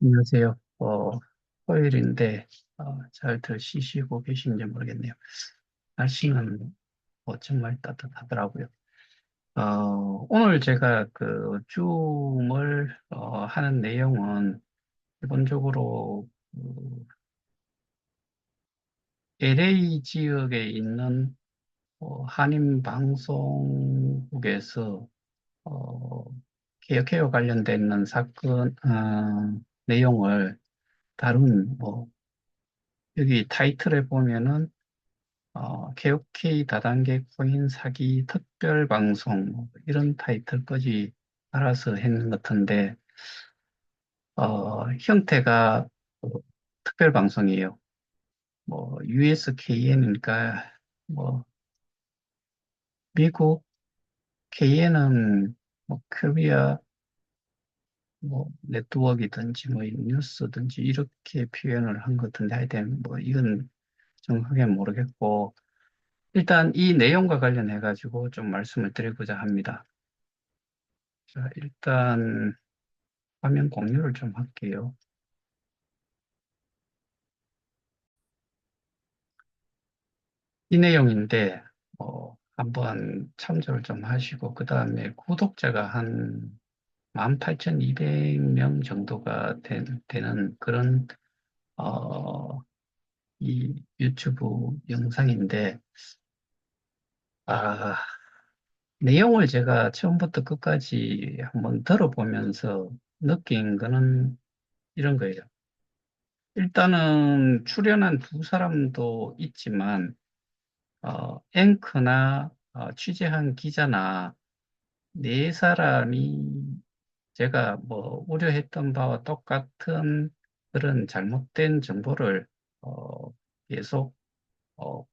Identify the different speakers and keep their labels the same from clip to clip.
Speaker 1: 안녕하세요. 토요일인데, 잘들 쉬시고 계신지 모르겠네요. 날씨는 정말 따뜻하더라고요. 오늘 제가 그 줌을 하는 내용은 기본적으로 LA 지역에 있는 한인 방송국에서 어, 개혁해와 관련된 사건, 내용을 다룬 여기 타이틀에 보면은 KOK 다단계 코인 사기 특별 방송 이런 타이틀까지 알아서 했는 것 같은데 형태가 특별 방송이에요. USKN이니까 뭐 미국 KN은 코리아 네트워크이든지 뉴스든지 이렇게 표현을 한 것 같은데 하여튼 이건 정확하게 모르겠고 일단 이 내용과 관련해 가지고 좀 말씀을 드리고자 합니다. 자, 일단 화면 공유를 좀 할게요. 이 내용인데, 한번 참조를 좀 하시고, 그 다음에 구독자가 한 18,200명 정도가 되는 그런, 이 유튜브 영상인데, 아, 내용을 제가 처음부터 끝까지 한번 들어보면서 느낀 거는 이런 거예요. 일단은 출연한 두 사람도 있지만, 앵커나 취재한 기자나 네 사람이 제가 우려했던 바와 똑같은 그런 잘못된 정보를 어, 계속 어,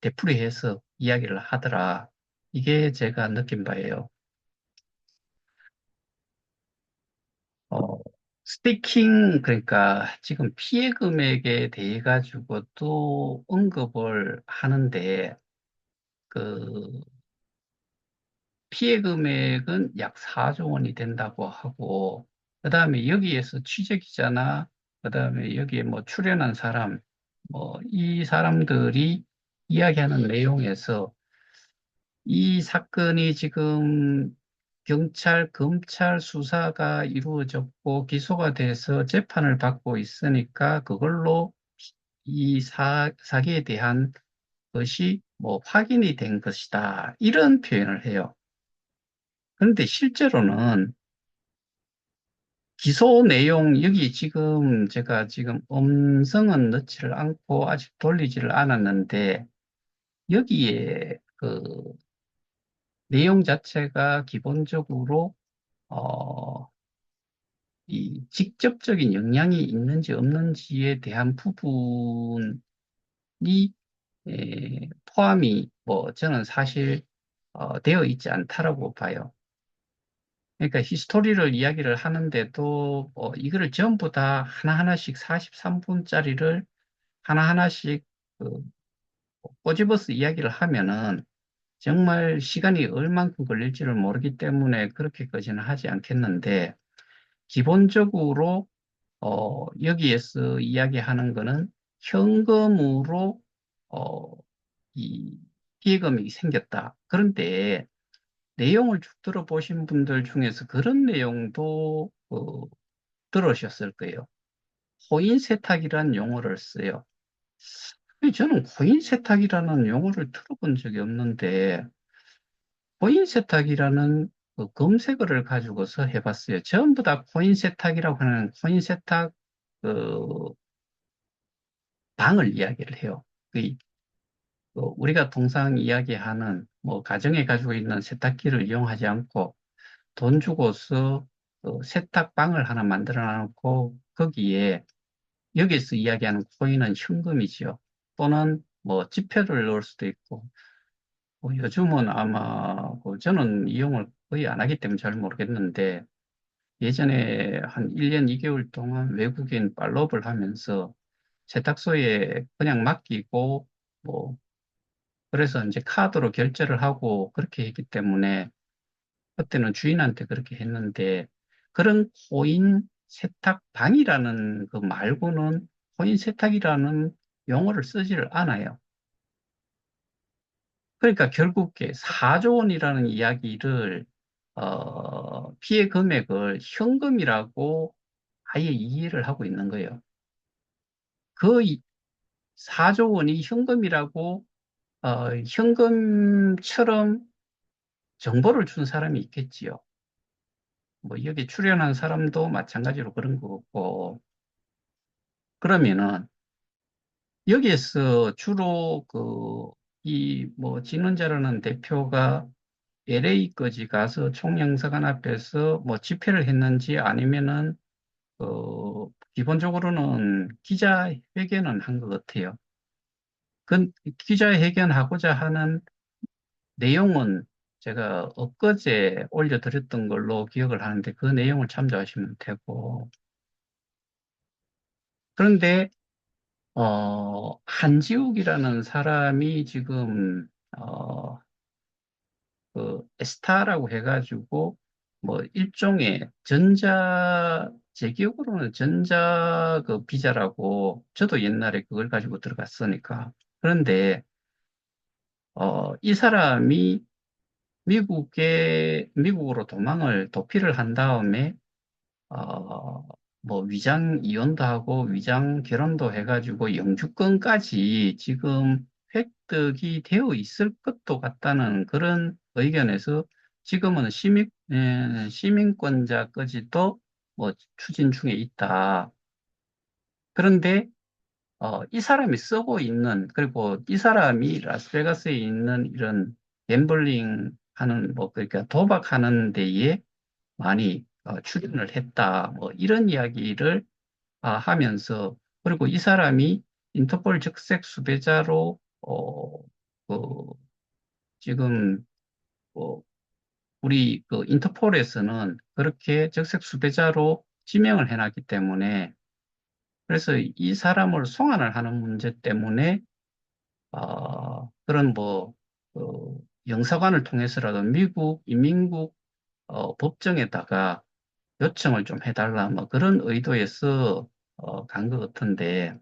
Speaker 1: 되풀이해서 이야기를 하더라. 이게 제가 느낀 바예요. 어, 스티킹, 그러니까 지금 피해 금액에 대해 가지고도 언급을 하는데, 그 피해 금액은 약 4조 원이 된다고 하고, 그 다음에 여기에서 취재 기자나, 그 다음에 여기에 출연한 사람, 이 사람들이 이야기하는 내용에서 이 사건이 지금 경찰, 검찰 수사가 이루어졌고 기소가 돼서 재판을 받고 있으니까 그걸로 이 사기에 대한 것이 확인이 된 것이다. 이런 표현을 해요. 그런데 실제로는 기소 내용, 여기 지금 제가 지금 음성은 넣지를 않고 아직 돌리지를 않았는데, 여기에 그 내용 자체가 기본적으로, 어, 이 직접적인 영향이 있는지 없는지에 대한 부분이 포함이 저는 사실 되어 있지 않다라고 봐요. 그러니까 히스토리를 이야기를 하는데도 이거를 전부 다 하나하나씩 43분짜리를 하나하나씩 그 꼬집어서 이야기를 하면은 정말 시간이 얼만큼 걸릴지를 모르기 때문에 그렇게까지는 하지 않겠는데 기본적으로 여기에서 이야기하는 거는 현금으로 어, 이 피해금이 생겼다. 그런데 내용을 쭉 들어보신 분들 중에서 그런 내용도 들으셨을 거예요. 코인 세탁이라는 용어를 써요. 근데 저는 코인 세탁이라는 용어를 들어본 적이 없는데, 코인 세탁이라는 그 검색어를 가지고서 해봤어요. 전부 다 코인 세탁이라고 하는 코인 세탁 그 방을 이야기를 해요. 우리가 통상 이야기하는 가정에 가지고 있는 세탁기를 이용하지 않고 돈 주고서 세탁방을 하나 만들어 놓고 거기에 여기서 이야기하는 코인은 현금이죠. 또는 지폐를 넣을 수도 있고 요즘은 아마 저는 이용을 거의 안 하기 때문에 잘 모르겠는데 예전에 한 1년 2개월 동안 외국인 팔로업을 하면서 세탁소에 그냥 맡기고 뭐 그래서 이제 카드로 결제를 하고 그렇게 했기 때문에 그때는 주인한테 그렇게 했는데 그런 코인 세탁방이라는 그 말고는 코인 세탁이라는 용어를 쓰지를 않아요. 그러니까 결국에 4조 원이라는 이야기를 피해 금액을 현금이라고 아예 이해를 하고 있는 거예요. 그 4조 원이 현금이라고 현금처럼 정보를 준 사람이 있겠지요. 뭐 여기 출연한 사람도 마찬가지로 그런 거고 그러면은 여기에서 주로 이 뭐 진원자라는 대표가 LA까지 가서 총영사관 앞에서 뭐 집회를 했는지 아니면은 기본적으로는 기자회견은 한 것 같아요. 그 기자회견하고자 하는 내용은 제가 엊그제 올려드렸던 걸로 기억을 하는데 그 내용을 참조하시면 되고 그런데 한지욱이라는 사람이 지금 에스타라고 해가지고 뭐 일종의 제 기억으로는 전자 그 비자라고 저도 옛날에 그걸 가지고 들어갔으니까 그런데 이 사람이 미국으로 도피를 한 다음에 어, 뭐 위장 이혼도 하고 위장 결혼도 해가지고 영주권까지 지금 획득이 되어 있을 것도 같다는 그런 의견에서 지금은 시민권자까지도 뭐 추진 중에 있다. 그런데 이 사람이 쓰고 있는 그리고 이 사람이 라스베가스에 있는 이런 갬블링 하는 뭐 그러니까 도박하는 데에 많이 출연을 했다. 뭐 이런 이야기를 하면서 그리고 이 사람이 인터폴 적색 수배자로 그 지금 어, 우리 그 인터폴에서는 그렇게 적색 수배자로 지명을 해놨기 때문에 그래서 이 사람을 송환을 하는 문제 때문에 그런 뭐 영사관을 통해서라도 미국 인민국 법정에다가 요청을 좀 해달라, 뭐 그런 의도에서 간 것 같은데,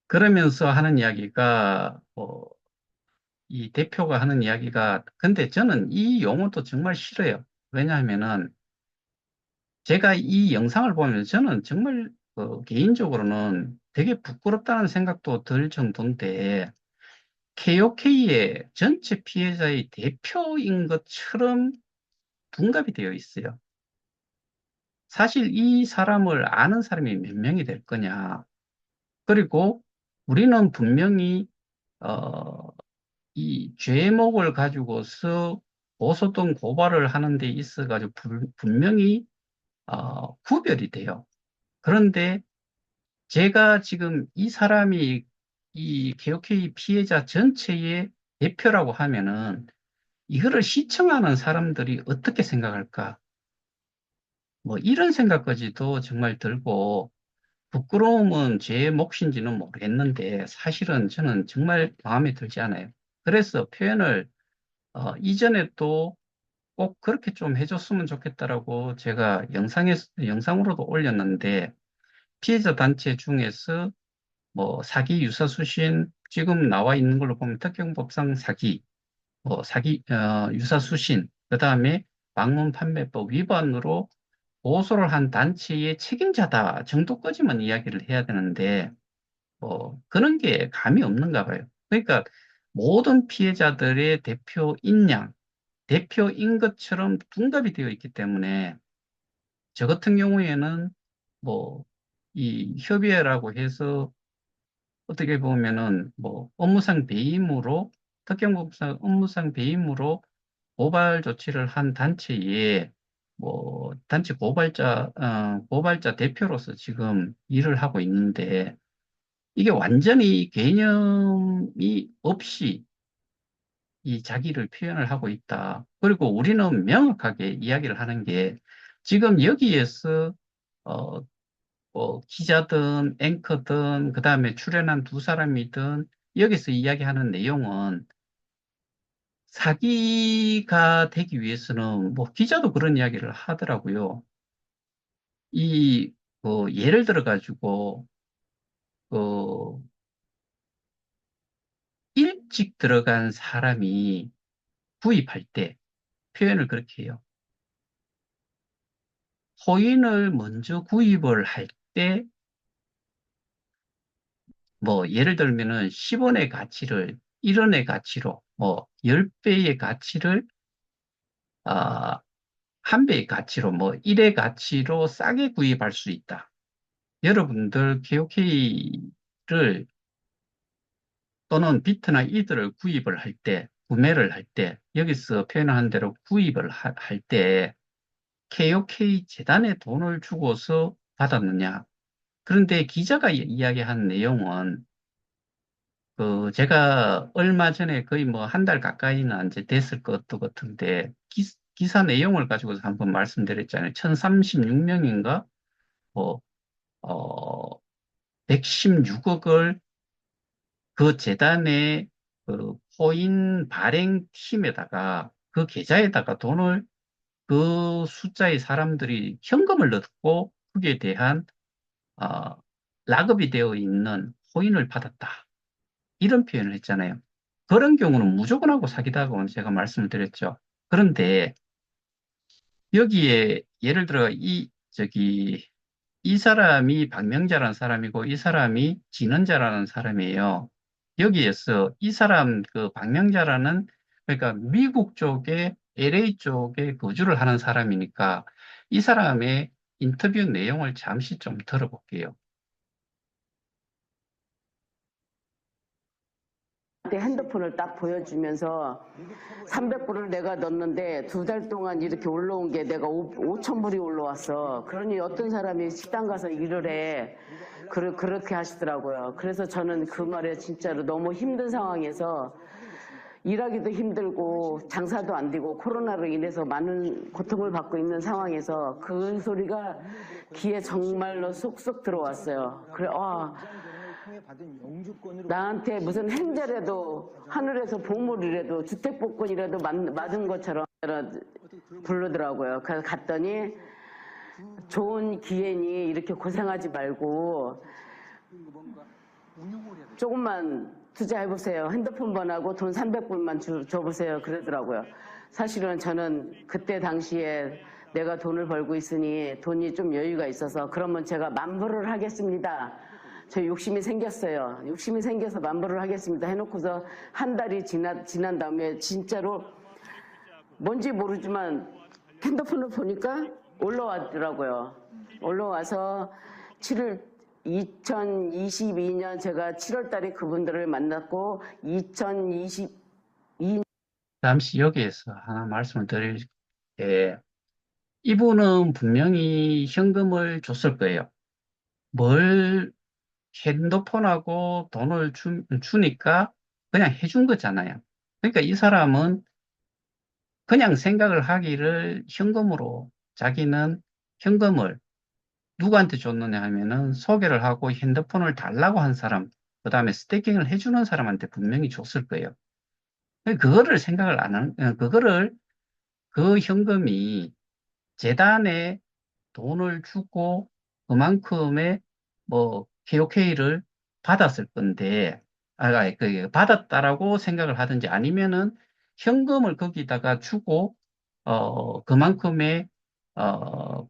Speaker 1: 그러면서 하는 이야기가, 이 대표가 하는 이야기가, 근데 저는 이 용어도 정말 싫어요. 왜냐하면은, 제가 이 영상을 보면 저는 정말 개인적으로는 되게 부끄럽다는 생각도 들 정도인데, KOK의 전체 피해자의 대표인 것처럼 둔갑이 되어 있어요. 사실 이 사람을 아는 사람이 몇 명이 될 거냐. 그리고 우리는 분명히 어, 이 죄목을 가지고서 고소동 고발을 하는 데 있어가지고 분명히 구별이 돼요. 그런데 제가 지금 이 사람이 이 개혁회의 피해자 전체의 대표라고 하면은 이거를 시청하는 사람들이 어떻게 생각할까? 뭐 이런 생각까지도 정말 들고 부끄러움은 제 몫인지는 모르겠는데 사실은 저는 정말 마음에 들지 않아요. 그래서 표현을 이전에 또 꼭 그렇게 좀 해줬으면 좋겠다라고 제가 영상으로도 올렸는데 피해자 단체 중에서 뭐 사기 유사수신 지금 나와 있는 걸로 보면 특경법상 사기, 뭐 사기 유사수신, 그다음에 방문 판매법 위반으로 고소를 한 단체의 책임자다 정도까지만 이야기를 해야 되는데 그런 게 감이 없는가 봐요. 그러니까 모든 피해자들의 대표인 것처럼 둔갑이 되어 있기 때문에 저 같은 경우에는 뭐 이 협의회라고 해서 어떻게 보면은 뭐 업무상 배임으로 특경법상 업무상 배임으로 고발 조치를 한 단체에 뭐 단체 고발자 대표로서 지금 일을 하고 있는데 이게 완전히 개념이 없이 이 자기를 표현을 하고 있다. 그리고 우리는 명확하게 이야기를 하는 게 지금 여기에서 어, 기자든 앵커든 그다음에 출연한 두 사람이든 여기서 이야기하는 내용은 사기가 되기 위해서는 뭐 기자도 그런 이야기를 하더라고요. 이, 예를 들어 가지고, 그, 일찍 들어간 사람이 구입할 때 표현을 그렇게 해요. 코인을 먼저 구입을 할 때, 뭐, 예를 들면은 10원의 가치를 1원의 가치로, 뭐, 10배의 가치를, 아, 1배의 가치로, 뭐, 1의 가치로 싸게 구입할 수 있다. 여러분들 KOK를 또는 비트나 이더를 구입을 할 때, 구매를 할 때, 여기서 표현한 대로 구입을 할 때, KOK 재단에 돈을 주고서 받았느냐. 그런데 기자가 이야기한 내용은, 제가 얼마 전에 거의 뭐 한 달 가까이는 이제 됐을 것도 같은데, 기사 내용을 가지고서 한번 말씀드렸잖아요. 1036명인가? 뭐, 어, 116억을 그 재단의 그 코인 발행 팀에다가 그 계좌에다가 돈을 그 숫자의 사람들이 현금을 넣고 거기에 대한 어, 락업이 되어 있는 코인을 받았다. 이런 표현을 했잖아요. 그런 경우는 무조건 하고 사기다고 제가 말씀을 드렸죠. 그런데 여기에 예를 들어 이 사람이 박명자라는 사람이고 이 사람이 진원자라는 사람이에요. 여기에서 이 사람 그 박명자라는 그러니까 미국 쪽에 LA 쪽에 거주를 하는 사람이니까 이 사람의 인터뷰 내용을 잠시 좀 들어볼게요.
Speaker 2: 핸드폰을 딱 보여주면서 300불을 내가 넣었는데 2달 동안 이렇게 올라온 게 내가 5,000불이 올라왔어. 그러니 어떤 사람이 식당 가서 일을 해. 그렇게 하시더라고요. 그래서 저는 그 말에 진짜로 너무 힘든 상황에서 일하기도 힘들고 장사도 안 되고 코로나로 인해서 많은 고통을 받고 있는 상황에서 그 소리가 귀에 정말로 쏙쏙 들어왔어요. 그래, 나한테 무슨 행자라도 하늘에서 보물이라도 주택복권이라도 맞은 것처럼 부르더라고요. 그래서 갔더니 좋은 기회니 이렇게 고생하지 말고 조금만 투자해보세요. 핸드폰 번하고 돈 300불만 줘보세요. 그러더라고요. 사실은 저는 그때 당시에 내가 돈을 벌고 있으니 돈이 좀 여유가 있어서 그러면 제가 만불을 하겠습니다. 저 욕심이 생겼어요. 욕심이 생겨서 만불을 하겠습니다. 해놓고서 한 달이 지난 다음에 진짜로 뭔지 모르지만 핸드폰을 보니까 올라왔더라고요. 올라와서 2022년 제가 7월 달에 그분들을 만났고 2022년
Speaker 1: 잠시 여기에서 하나 말씀을 드릴게 이분은 분명히 현금을 줬을 거예요. 뭘 핸드폰하고 돈을 주니까 그냥 해준 거잖아요. 그러니까 이 사람은 그냥 생각을 하기를 현금으로 자기는 현금을 누구한테 줬느냐 하면은 소개를 하고 핸드폰을 달라고 한 사람, 그 다음에 스테이킹을 해주는 사람한테 분명히 줬을 거예요. 그거를 생각을 안 하는, 그 현금이 재단에 돈을 주고 그만큼의 뭐 KOK를 받았을 건데, 받았다라고 생각을 하든지 아니면은 현금을 거기다가 주고, 그만큼의,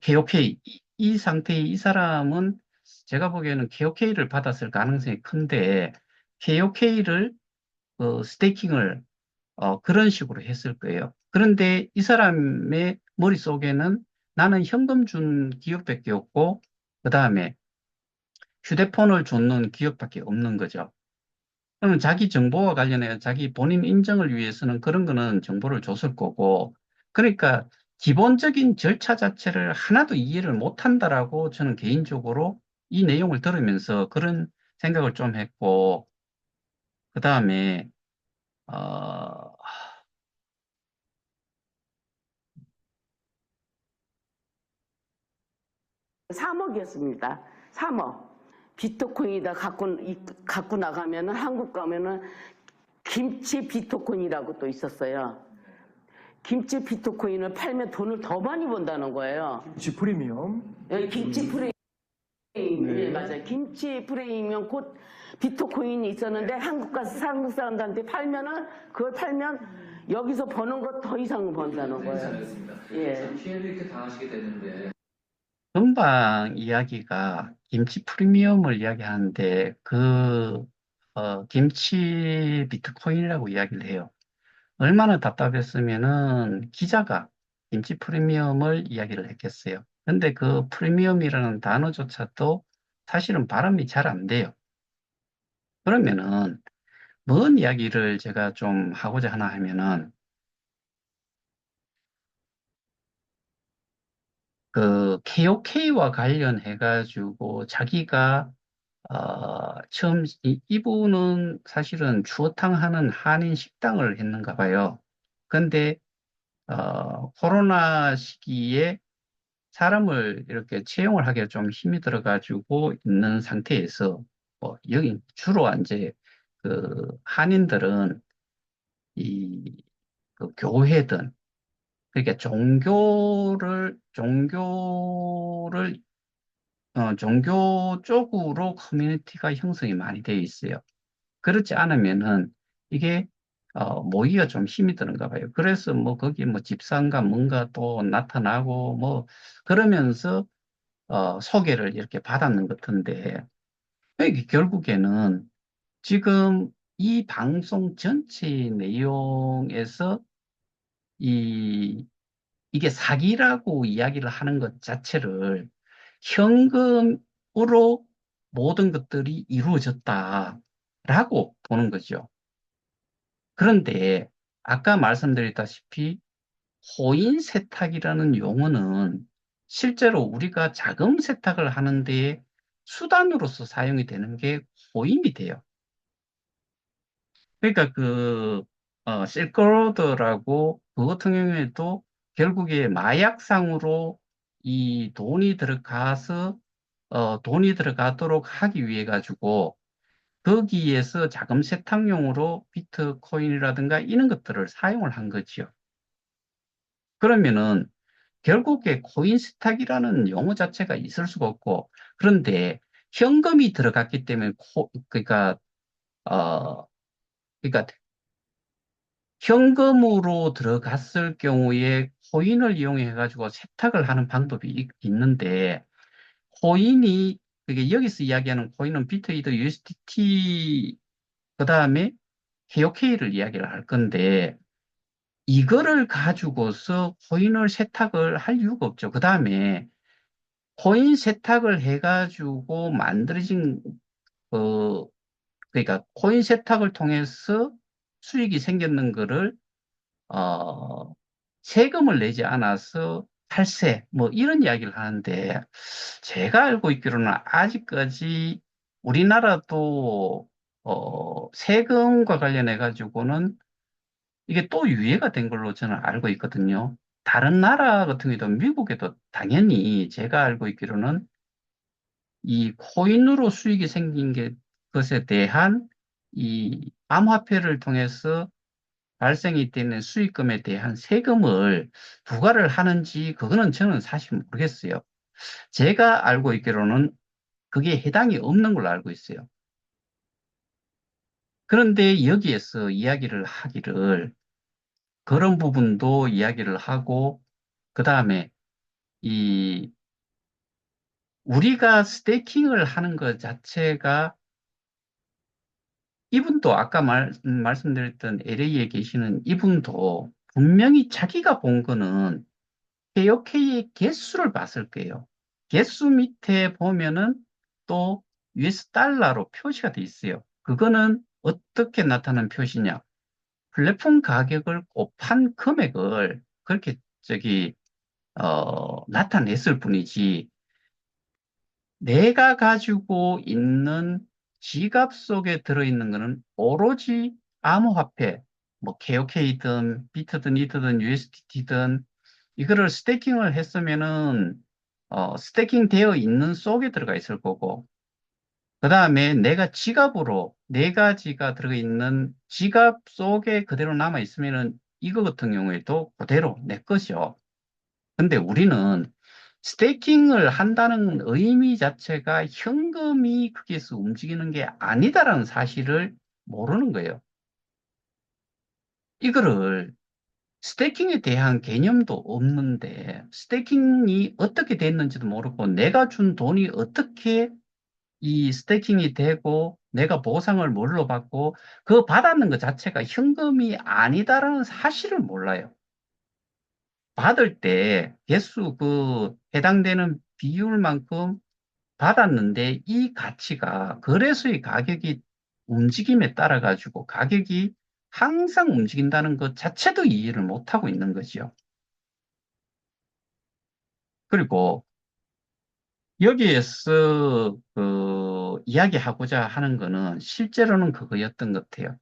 Speaker 1: KOK, 이 상태의 이 사람은 제가 보기에는 KOK를 받았을 가능성이 큰데, KOK를, 스테이킹을 그런 식으로 했을 거예요. 그런데 이 사람의 머릿속에는 나는 현금 준 기업밖에 없고, 그 다음에 휴대폰을 줬는 기업밖에 없는 거죠. 그러면 자기 정보와 관련해 자기 본인 인정을 위해서는 그런 거는 정보를 줬을 거고, 그러니까 기본적인 절차 자체를 하나도 이해를 못 한다라고 저는 개인적으로 이 내용을 들으면서 그런 생각을 좀 했고, 그 다음에, 어,
Speaker 2: 3억이었습니다. 3억. 비트코인이다 갖고 나가면은 한국 가면은 김치 비트코인이라고 또 있었어요. 김치 비트코인을 팔면 돈을 더 많이 번다는 거예요.
Speaker 3: 김치 프리미엄.
Speaker 2: 여기 김치 프레임,
Speaker 3: 네.
Speaker 2: 예, 맞아요. 김치 프레임이면 곧 비트코인이 있었는데 한국 가서 한국 사람들한테 팔면은 그걸 팔면 여기서 버는 것 더 이상 번다는 거예요.
Speaker 4: 잘했습니다.
Speaker 2: 예.
Speaker 4: 피해를 이렇게 당하시게 됐는데
Speaker 1: 금방 이야기가 김치 프리미엄을 이야기하는데 김치 비트코인이라고 이야기를 해요. 얼마나 답답했으면은 기자가 김치 프리미엄을 이야기를 했겠어요. 근데 그 프리미엄이라는 단어조차도 사실은 발음이 잘 안 돼요. 그러면은 뭔 이야기를 제가 좀 하고자 하나 하면은 그 KOK와 관련해 가지고 자기가 처음 이분은 사실은 추어탕 하는 한인 식당을 했는가 봐요. 근데 코로나 시기에 사람을 이렇게 채용을 하기가 좀 힘이 들어가지고 있는 상태에서 여기 주로 이제 그 한인들은 그 교회든 그러니까 종교 쪽으로 커뮤니티가 형성이 많이 되어 있어요. 그렇지 않으면은 이게 모이기가 좀 힘이 드는가 봐요. 그래서 뭐 거기 뭐 집사인가 뭔가 또 나타나고 뭐 그러면서 소개를 이렇게 받았는 것 같은데 이게 결국에는 지금 이 방송 전체 내용에서 이 이게 사기라고 이야기를 하는 것 자체를 현금으로 모든 것들이 이루어졌다라고 보는 거죠. 그런데 아까 말씀드렸다시피 코인 세탁이라는 용어는 실제로 우리가 자금 세탁을 하는 데에 수단으로서 사용이 되는 게 코인이 돼요. 그러니까 실크로드라고 그 같은 경우에도 결국에 마약상으로 이 돈이 들어가도록 하기 위해 가지고 거기에서 자금 세탁용으로 비트코인이라든가 이런 것들을 사용을 한 거지요. 그러면은 결국에 코인 세탁이라는 용어 자체가 있을 수가 없고 그런데 현금이 들어갔기 때문에 어, 그러니까 현금으로 들어갔을 경우에 코인을 이용해 가지고 세탁을 하는 방법이 있는데 코인이 그게 여기서 이야기하는 코인은 비트이더 USDT 그다음에 KOK를 이야기를 할 건데 이거를 가지고서 코인을 세탁을 할 이유가 없죠. 그다음에 코인 세탁을 해 가지고 만들어진 어 그러니까 코인 세탁을 통해서 수익이 생겼는 거를 어, 세금을 내지 않아서 탈세, 뭐 이런 이야기를 하는데, 제가 알고 있기로는 아직까지 우리나라도, 세금과 관련해 가지고는 이게 또 유예가 된 걸로 저는 알고 있거든요. 다른 나라 같은 경우도 미국에도 당연히 제가 알고 있기로는 이 코인으로 수익이 생긴 것에 대한 이 암호화폐를 통해서 발생이 되는 수익금에 대한 세금을 부과를 하는지 그거는 저는 사실 모르겠어요. 제가 알고 있기로는 그게 해당이 없는 걸로 알고 있어요. 그런데 여기에서 이야기를 하기를 그런 부분도 이야기를 하고 그 다음에 이 우리가 스테이킹을 하는 것 자체가 이분도 아까 말씀드렸던 LA에 계시는 이분도 분명히 자기가 본 거는 KOK의 개수를 봤을 거예요. 개수 밑에 보면은 또 US 달러로 표시가 돼 있어요. 그거는 어떻게 나타난 표시냐? 플랫폼 가격을 곱한 금액을 그렇게 나타냈을 뿐이지 내가 가지고 있는 지갑 속에 들어있는 거는 오로지 암호화폐, 뭐 KOK든 비트든 이트든 USDT든 이거를 스테이킹을 했으면은 스테이킹 되어 있는 속에 들어가 있을 거고 그 다음에 내가 지갑으로 네 가지가 들어가 있는 지갑 속에 그대로 남아 있으면은 이거 같은 경우에도 그대로 내 것이요. 근데 우리는 스테이킹을 한다는 의미 자체가 현금이 거기에서 움직이는 게 아니다라는 사실을 모르는 거예요. 이거를 스테이킹에 대한 개념도 없는데 스테이킹이 어떻게 됐는지도 모르고 내가 준 돈이 어떻게 이 스테이킹이 되고 내가 보상을 뭘로 받고 그 받았는 것 자체가 현금이 아니다라는 사실을 몰라요. 받을 때 개수 그 해당되는 비율만큼 받았는데 이 가치가 거래소의 가격이 움직임에 따라 가지고 가격이 항상 움직인다는 것 자체도 이해를 못하고 있는 거지요. 그리고 여기에서 그 이야기하고자 하는 거는 실제로는 그거였던 것 같아요.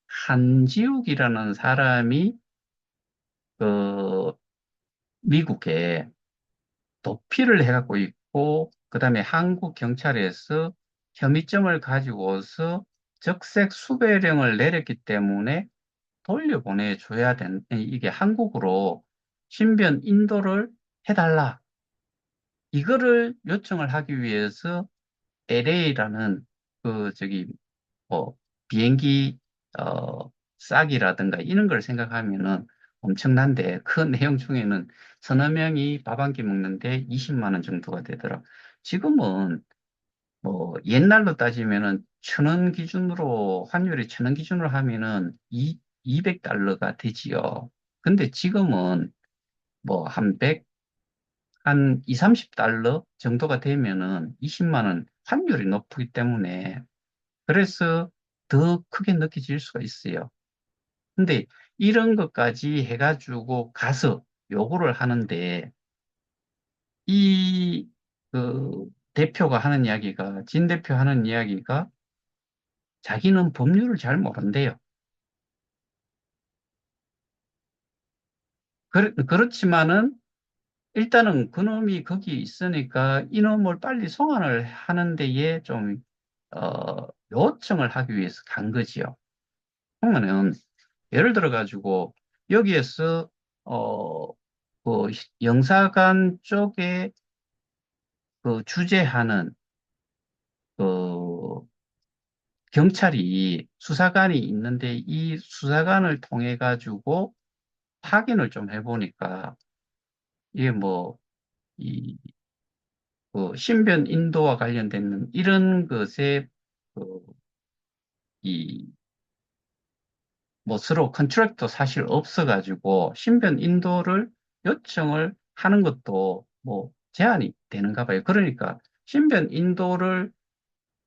Speaker 1: 한지욱이라는 사람이 그 미국에 도피를 해갖고 있고 그다음에 한국 경찰에서 혐의점을 가지고서 적색 수배령을 내렸기 때문에 돌려보내줘야 이게 한국으로 신변 인도를 해달라. 이거를 요청을 하기 위해서 LA라는 그 저기 뭐 비행기 싸기라든가 이런 걸 생각하면은 엄청난데 그 내용 중에는 서너 명이 밥 한 끼 먹는데 20만 원 정도가 되더라. 지금은 뭐 옛날로 따지면은 천원 기준으로 환율이 천원 기준으로 하면은 200달러가 되지요. 근데 지금은 뭐 한 100, 한 2, 30달러 정도가 되면은 20만 원 환율이 높기 때문에 그래서 더 크게 느껴질 수가 있어요. 근데 이런 것까지 해가지고 가서 요구를 하는데 이 그 대표가 하는 이야기가 진 대표 하는 이야기가 자기는 법률을 잘 모른대요. 그렇지만은 일단은 그놈이 거기 있으니까 이놈을 빨리 송환을 하는 데에 좀 요청을 하기 위해서 간 거지요. 그러면은 예를 들어 가지고 여기에서 어, 그 영사관 쪽에 그 주재하는 그 경찰이 수사관이 있는데 이 수사관을 통해 가지고 확인을 좀 해보니까 이게 뭐 이 그 신변 인도와 관련된 이런 것에 그 이 뭐 서로 컨트랙도 사실 없어가지고 신변 인도를 요청을 하는 것도 뭐 제한이 되는가 봐요. 그러니까 신변 인도를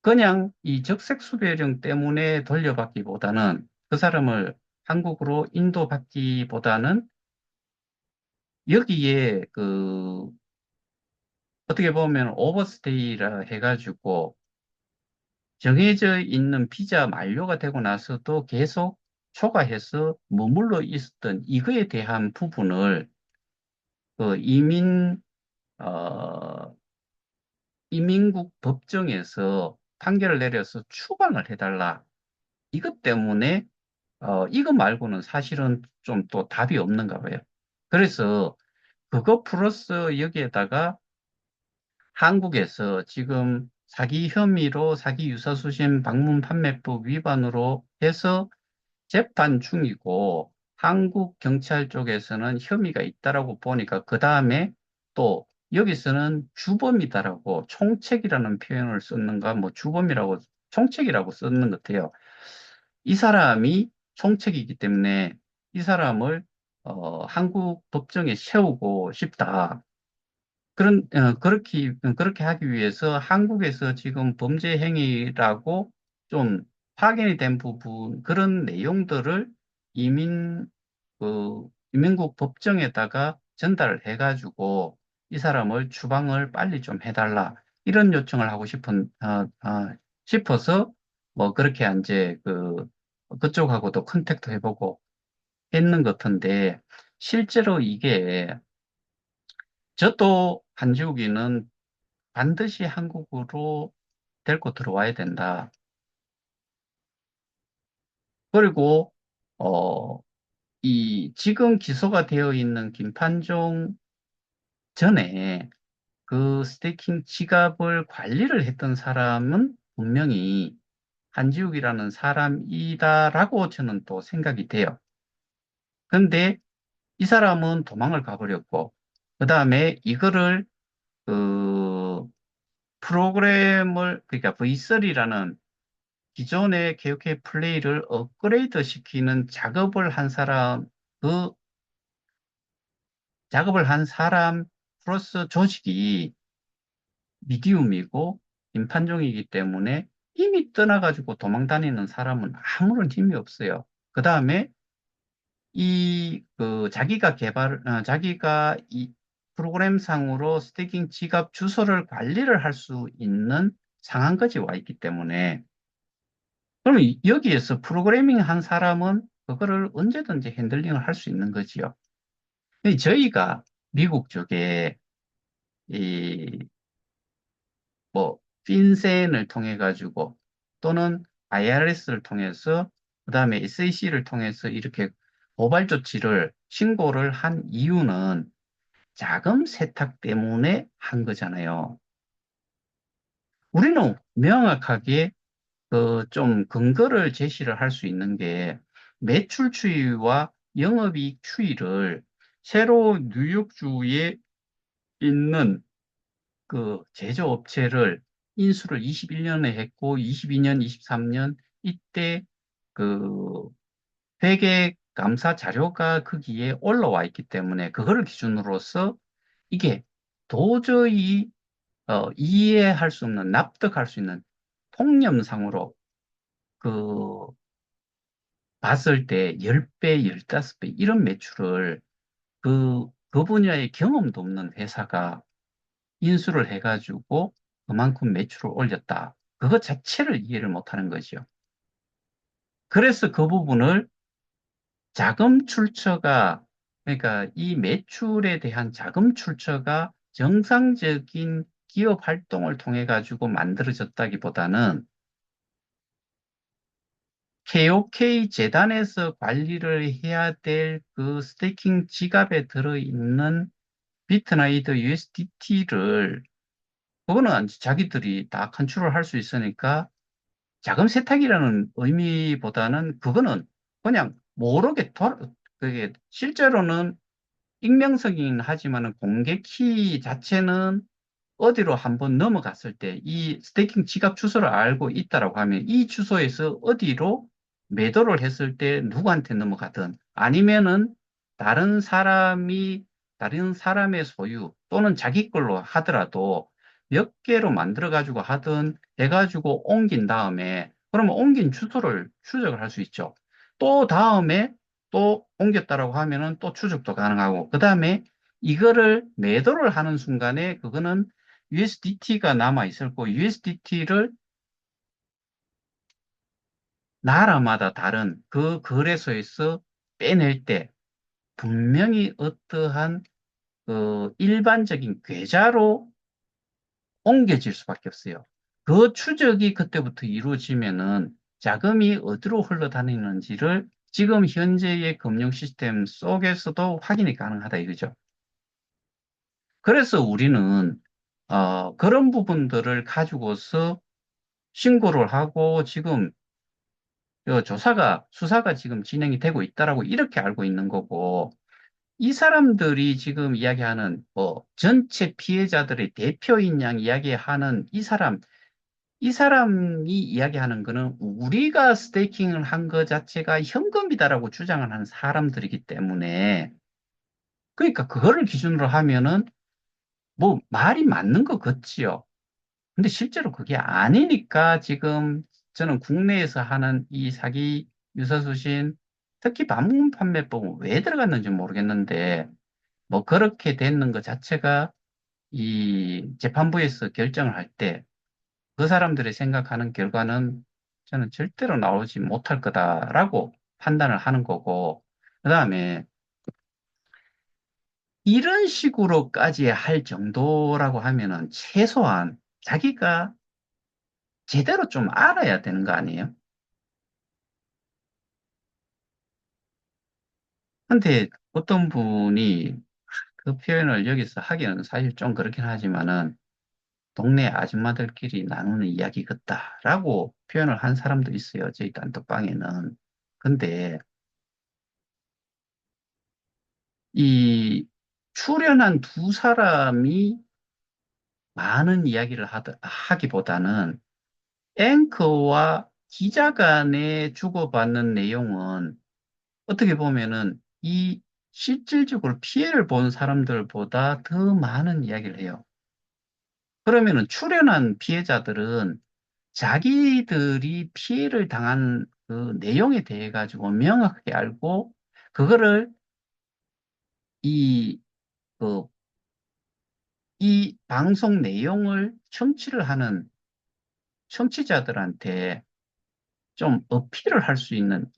Speaker 1: 그냥 이 적색 수배령 때문에 돌려받기보다는 그 사람을 한국으로 인도받기보다는 여기에 그 어떻게 보면 오버스테이라 해가지고 정해져 있는 비자 만료가 되고 나서도 계속 초과해서 머물러 있었던 이거에 대한 부분을 그 어, 이민국 법정에서 판결을 내려서 추방을 해달라. 이것 때문에 이거 말고는 사실은 좀 또 답이 없는가 봐요. 그래서 그거 플러스 여기에다가 한국에서 지금 사기 혐의로 사기 유사수신 방문 판매법 위반으로 해서 재판 중이고 한국 경찰 쪽에서는 혐의가 있다라고 보니까 그 다음에 또 여기서는 주범이다라고 총책이라는 표현을 썼는가 뭐 주범이라고 총책이라고 썼는 것 같아요. 이 사람이 총책이기 때문에 이 사람을 한국 법정에 세우고 싶다. 그렇게 하기 위해서 한국에서 지금 범죄 행위라고 좀 확인이 된 부분, 그런 내용들을 이민, 이민국 법정에다가 전달을 해가지고 이 사람을 추방을 빨리 좀 해달라. 이런 요청을 하고 싶어서 뭐 그렇게 이제 그쪽하고도 컨택트 해보고 했는 것 같은데 실제로 이게 저도 한지욱이는 반드시 한국으로 데리고 들어와야 된다. 그리고, 어, 이 지금 기소가 되어 있는 김판종 전에 그 스테이킹 지갑을 관리를 했던 사람은 분명히 한지욱이라는 사람이다라고 저는 또 생각이 돼요. 근데 이 사람은 도망을 가버렸고, 그 다음에 이거를 그 프로그램을, 그러니까 V3라는 기존의 개혁의 플레이를 업그레이드 시키는 작업을 한 사람, 그 작업을 한 사람 플러스 조직이 미디움이고 임판종이기 때문에 이미 떠나가지고 도망 다니는 사람은 아무런 힘이 없어요. 그 다음에 자기가 이 프로그램상으로 스테이킹 지갑 주소를 관리를 할 수 있는 상한까지 와 있기 때문에 그러면 여기에서 프로그래밍 한 사람은 그거를 언제든지 핸들링을 할 수 있는 거지요. 근데 저희가 미국 쪽에 이 뭐 핀센을 통해 가지고 또는 IRS를 통해서 그다음에 SAC를 통해서 이렇게 고발 조치를 신고를 한 이유는 자금 세탁 때문에 한 거잖아요. 우리는 명확하게 그 좀 근거를 제시를 할 수 있는 게 매출 추이와 영업이익 추이를 새로 뉴욕주에 있는 그 제조업체를 인수를 21년에 했고 22년, 23년 이때 그 회계 감사 자료가 거기에 올라와 있기 때문에 그거를 기준으로서 이게 도저히 이해할 수 없는 납득할 수 있는 통념상으로 그 봤을 때 10배, 15배 이런 매출을 그 분야의 경험도 없는 회사가 인수를 해가지고 그만큼 매출을 올렸다. 그것 자체를 이해를 못하는 거죠. 그래서 그 부분을 자금 출처가, 그러니까 이 매출에 대한 자금 출처가 정상적인 기업 활동을 통해 가지고 만들어졌다기보다는 KOK 재단에서 관리를 해야 될 그 스테이킹 지갑에 들어있는 비트나이드 USDT를 그거는 자기들이 다 컨트롤 할 수 있으니까 자금 세탁이라는 의미보다는 그거는 그냥 모르게 그게 실제로는 익명성이긴 하지만은 공개 키 자체는 어디로 한번 넘어갔을 때 이 스테이킹 지갑 주소를 알고 있다라고 하면 이 주소에서 어디로 매도를 했을 때 누구한테 넘어가든 아니면은 다른 사람이 다른 사람의 소유 또는 자기 걸로 하더라도 몇 개로 만들어 가지고 하든 해가지고 옮긴 다음에 그러면 옮긴 주소를 추적을 할 수 있죠. 또 다음에 또 옮겼다라고 하면은 또 추적도 가능하고 그 다음에 이거를 매도를 하는 순간에 그거는 USDT가 남아 있을 거고 USDT를 나라마다 다른 그 거래소에서 빼낼 때 분명히 어떠한 그 일반적인 계좌로 옮겨질 수밖에 없어요. 그 추적이 그때부터 이루어지면은 자금이 어디로 흘러다니는지를 지금 현재의 금융 시스템 속에서도 확인이 가능하다 이거죠. 그래서 우리는 그런 부분들을 가지고서 신고를 하고 지금 수사가 지금 진행이 되고 있다라고 이렇게 알고 있는 거고, 이 사람들이 지금 이야기하는 뭐 전체 피해자들의 대표인 양 이야기하는 이 사람이 이야기하는 거는 우리가 스테이킹을 한 것 자체가 현금이다라고 주장을 하는 사람들이기 때문에, 그러니까 그거를 기준으로 하면은 뭐 말이 맞는 것 같지요. 근데 실제로 그게 아니니까 지금 저는 국내에서 하는 이 사기 유사수신, 특히 반문 판매법은 왜 들어갔는지 모르겠는데, 뭐 그렇게 됐는 것 자체가 이 재판부에서 결정을 할 때 그 사람들이 생각하는 결과는 저는 절대로 나오지 못할 거다라고 판단을 하는 거고, 그 다음에 이런 식으로까지 할 정도라고 하면은 최소한 자기가 제대로 좀 알아야 되는 거 아니에요? 근데 어떤 분이 그 표현을 여기서 하기는 사실 좀 그렇긴 하지만은 동네 아줌마들끼리 나누는 이야기 같다라고 표현을 한 사람도 있어요. 저희 단톡방에는. 근데 이 출연한 두 사람이 많은 이야기를 하기보다는 앵커와 기자 간에 주고받는 내용은 어떻게 보면은 이 실질적으로 피해를 본 사람들보다 더 많은 이야기를 해요. 그러면은 출연한 피해자들은 자기들이 피해를 당한 그 내용에 대해 가지고 명확하게 알고 그거를 이, 그, 이 방송 내용을 청취를 하는 청취자들한테 좀 어필을 할 수 있는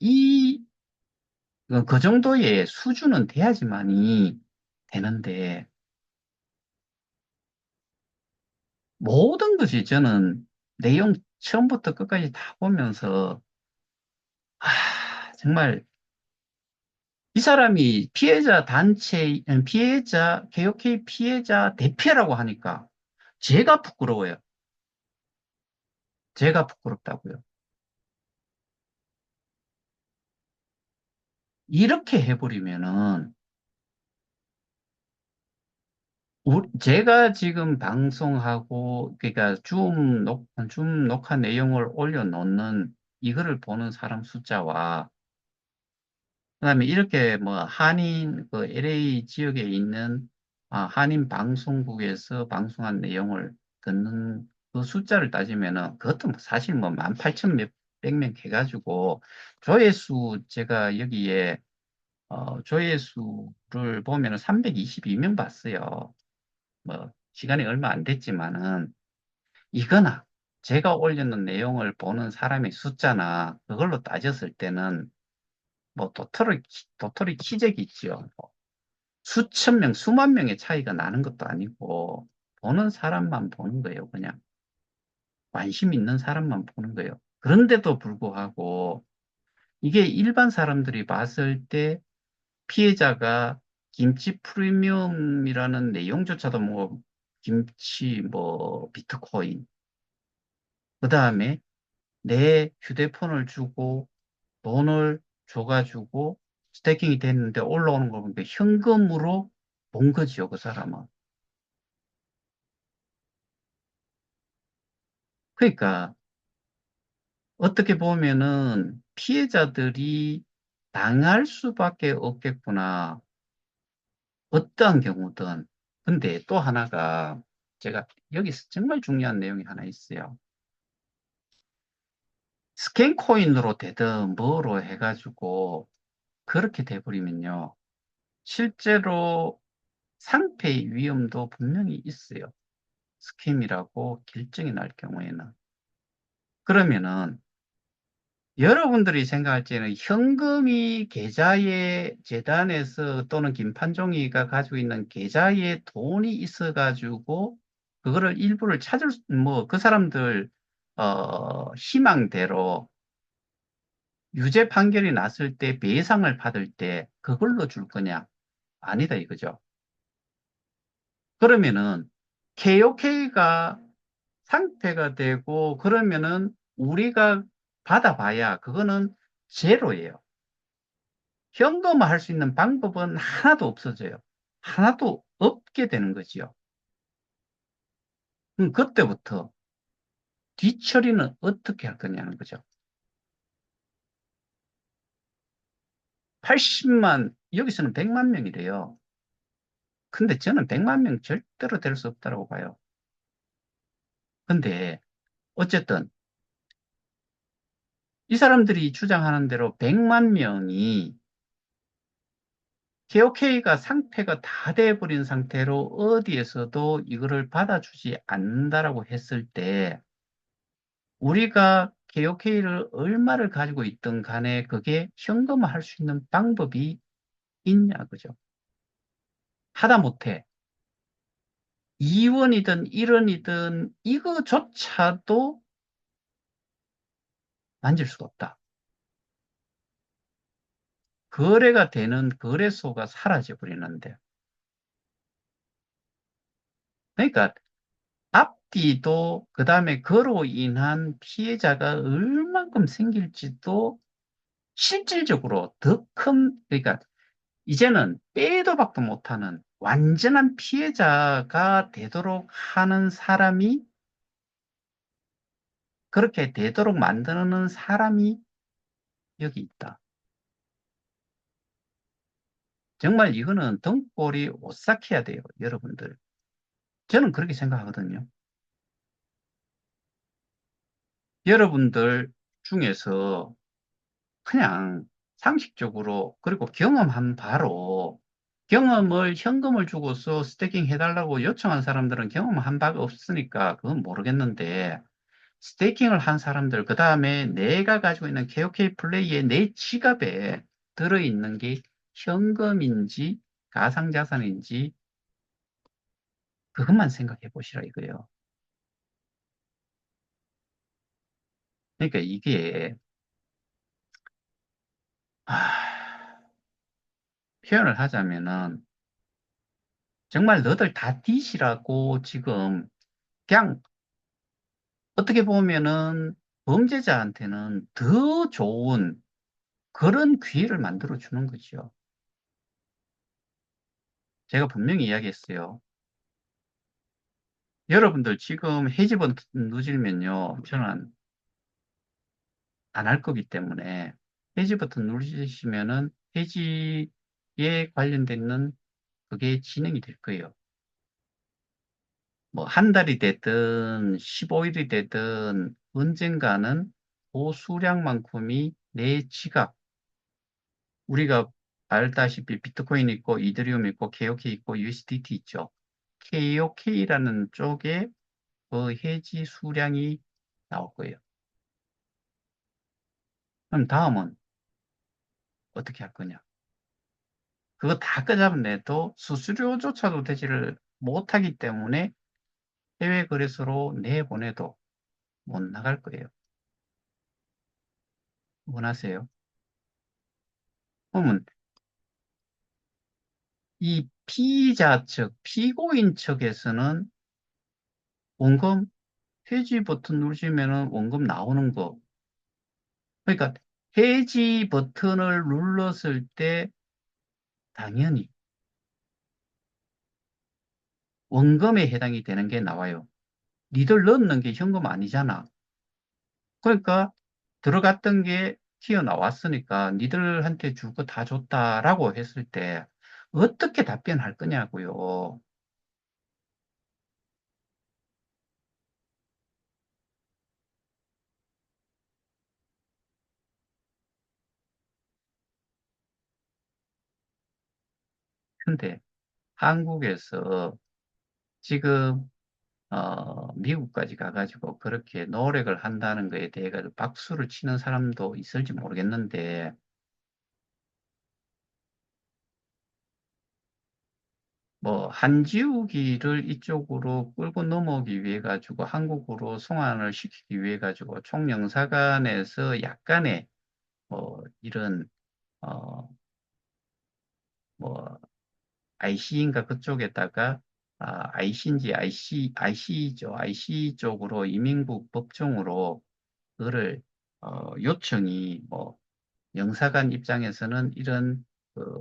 Speaker 1: 그 정도의 수준은 돼야지만이 되는데 모든 것이 저는 내용 처음부터 끝까지 다 보면서 정말 이 사람이 피해자 단체, 개혁회 피해자 대표라고 하니까 제가 부끄러워요. 제가 부끄럽다고요. 이렇게 해버리면은 제가 지금 방송하고 그러니까 줌 녹화 내용을 올려놓는 이거를 보는 사람 숫자와 그다음에 이렇게 뭐 한인 그 LA 지역에 있는 한인 방송국에서 방송한 내용을 듣는 그 숫자를 따지면은 그것도 뭐 사실 뭐 18,000 몇백 명 해가지고 조회수 제가 여기에 조회수를 보면은 322명 봤어요. 뭐 시간이 얼마 안 됐지만은 이거나 제가 올려놓은 내용을 보는 사람의 숫자나 그걸로 따졌을 때는 뭐 도토리 키재기 있죠. 뭐 수천 명, 수만 명의 차이가 나는 것도 아니고 보는 사람만 보는 거예요. 그냥 관심 있는 사람만 보는 거예요. 그런데도 불구하고 이게 일반 사람들이 봤을 때 피해자가 김치 프리미엄이라는 내용조차도 뭐 김치 뭐 비트코인 그다음에 내 휴대폰을 주고 돈을 줘가지고 스태킹이 됐는데 올라오는 걸 보니까 현금으로 본 거지요, 그 사람은. 그러니까 어떻게 보면은 피해자들이 당할 수밖에 없겠구나. 어떠한 경우든. 근데 또 하나가 제가 여기서 정말 중요한 내용이 하나 있어요. 스캔 코인으로 되든 뭐로 해가지고 그렇게 돼버리면요. 실제로 상폐의 위험도 분명히 있어요. 스캠이라고 결정이 날 경우에는. 그러면은 여러분들이 생각할 때는 현금이 계좌에 재단에서 또는 김판종이가 가지고 있는 계좌에 돈이 있어가지고 그거를 일부를 뭐 그 사람들 희망대로 유죄 판결이 났을 때 배상을 받을 때 그걸로 줄 거냐? 아니다 이거죠. 그러면은 KOK가 상태가 되고 그러면은 우리가 받아봐야 그거는 제로예요. 현금화할 수 있는 방법은 하나도 없어져요. 하나도 없게 되는 거지요. 그럼 그때부터 뒤처리는 어떻게 할 거냐는 거죠. 80만, 여기서는 100만 명이래요. 근데 저는 100만 명 절대로 될 수 없다고 봐요. 근데 어쨌든 이 사람들이 주장하는 대로 100만 명이 KOK가 상태가 다 돼버린 상태로 어디에서도 이거를 받아주지 않는다라고 했을 때 우리가 KOK를 얼마를 가지고 있든 간에 그게 현금화할 수 있는 방법이 있냐 그죠? 하다못해 2원이든 1원이든 이거조차도 만질 수가 없다. 거래가 되는 거래소가 사라져 버리는데. 그러니까 앞뒤도 그다음에 그로 인한 피해자가 얼만큼 생길지도 실질적으로 더 큰, 그러니까 이제는 빼도 박도 못하는 완전한 피해자가 되도록 하는 사람이, 그렇게 되도록 만드는 사람이 여기 있다. 정말 이거는 등골이 오싹해야 돼요, 여러분들. 저는 그렇게 생각하거든요. 여러분들 중에서 그냥 상식적으로, 그리고 경험한 바로, 경험을 현금을 주고서 스태킹 해달라고 요청한 사람들은 경험한 바가 없으니까 그건 모르겠는데, 스테이킹을 한 사람들, 그 다음에 내가 가지고 있는 KOK 플레이의 내 지갑에 들어있는 게 현금인지 가상자산인지 그것만 생각해 보시라 이거예요. 그러니까 이게, 아, 표현을 하자면은 정말 너들 다 뒤시라고 지금 그냥 어떻게 보면은 범죄자한테는 더 좋은 그런 기회를 만들어 주는 거죠. 제가 분명히 이야기했어요. 여러분들 지금 해지 버튼 누르면요. 저는 안 할 거기 때문에 해지 버튼 누르시면은 해지에 관련된 그게 진행이 될 거예요. 뭐 한 달이 됐든 15일이 됐든 언젠가는 그 수량만큼이 내 지갑, 우리가 알다시피 비트코인 있고 이더리움 있고 KOK 있고 USDT 있죠. KOK라는 쪽에 그 해지 수량이 나올 거예요. 그럼 다음은 어떻게 할 거냐? 그거 다 끄잡아내도 수수료조차도 되지를 못하기 때문에 해외 거래소로 내보내도 못 나갈 거예요. 원하세요? 그러면 이 피의자 측, 피고인 측에서는 원금 해지 버튼 누르시면은 원금 나오는 거. 그러니까 해지 버튼을 눌렀을 때 당연히 원금에 해당이 되는 게 나와요. 니들 넣는 게 현금 아니잖아. 그러니까 들어갔던 게 튀어나왔으니까 니들한테 줄 거 다 줬다라고 했을 때 어떻게 답변할 거냐고요. 근데 한국에서 지금 미국까지 가가지고 그렇게 노력을 한다는 거에 대해 가지고 박수를 치는 사람도 있을지 모르겠는데 뭐 한지우기를 이쪽으로 끌고 넘어오기 위해 가지고 한국으로 송환을 시키기 위해 가지고 총영사관에서 약간의 이런 어, 뭐 IC인가 그쪽에다가 IC인지 IC죠. IC 쪽으로 이민국 법정으로 그를 요청이 뭐 영사관 입장에서는 이런 그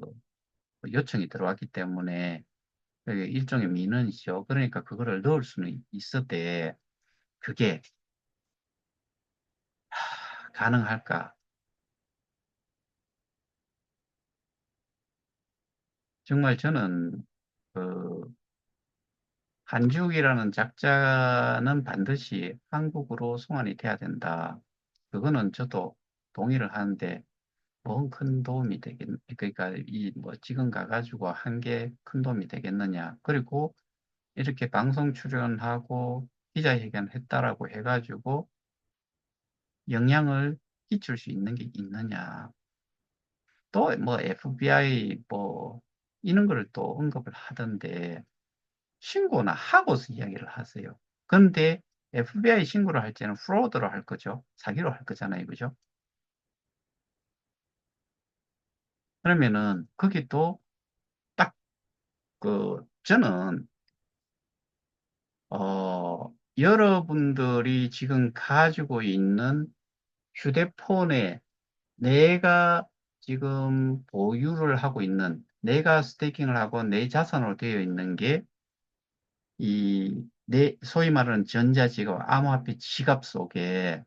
Speaker 1: 요청이 들어왔기 때문에 그게 일종의 민원이죠. 그러니까 그거를 넣을 수는 있었대. 그게 가능할까? 정말 저는 그 한지욱이라는 작자는 반드시 한국으로 송환이 돼야 된다. 그거는 저도 동의를 하는데 뭔 큰 도움이 그러니까 이 뭐 지금 가가지고 한 게 큰 도움이 되겠느냐. 그리고 이렇게 방송 출연하고 기자회견 했다라고 해가지고 영향을 끼칠 수 있는 게 있느냐. 또 뭐 FBI 뭐 이런 거를 또 언급을 하던데 신고나 하고서 이야기를 하세요. 그런데 FBI 신고를 할 때는 프로드로 할 거죠. 사기로 할 거잖아요. 그죠? 그러면은 그게 또 딱 저는 여러분들이 지금 가지고 있는 휴대폰에 내가 지금 보유를 하고 있는, 내가 스테이킹을 하고 내 자산으로 되어 있는 게 소위 말하는 전자지갑, 암호화폐 지갑 속에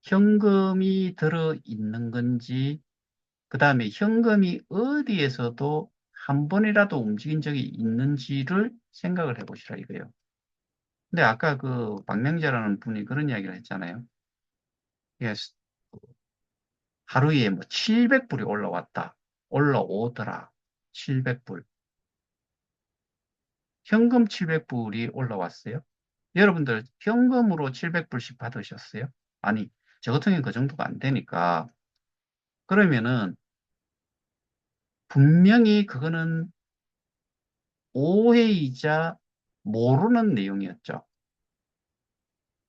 Speaker 1: 현금이 들어 있는 건지, 그 다음에 현금이 어디에서도 한 번이라도 움직인 적이 있는지를 생각을 해보시라 이거예요. 근데 아까 그 박명재라는 분이 그런 이야기를 했잖아요. 예, 하루에 뭐 700불이 올라왔다. 올라오더라. 700불. 현금 700불이 올라왔어요. 여러분들 현금으로 700불씩 받으셨어요? 아니, 저 같은 경우는 그 정도가 안 되니까. 그러면은 분명히 그거는 오해이자 모르는 내용이었죠.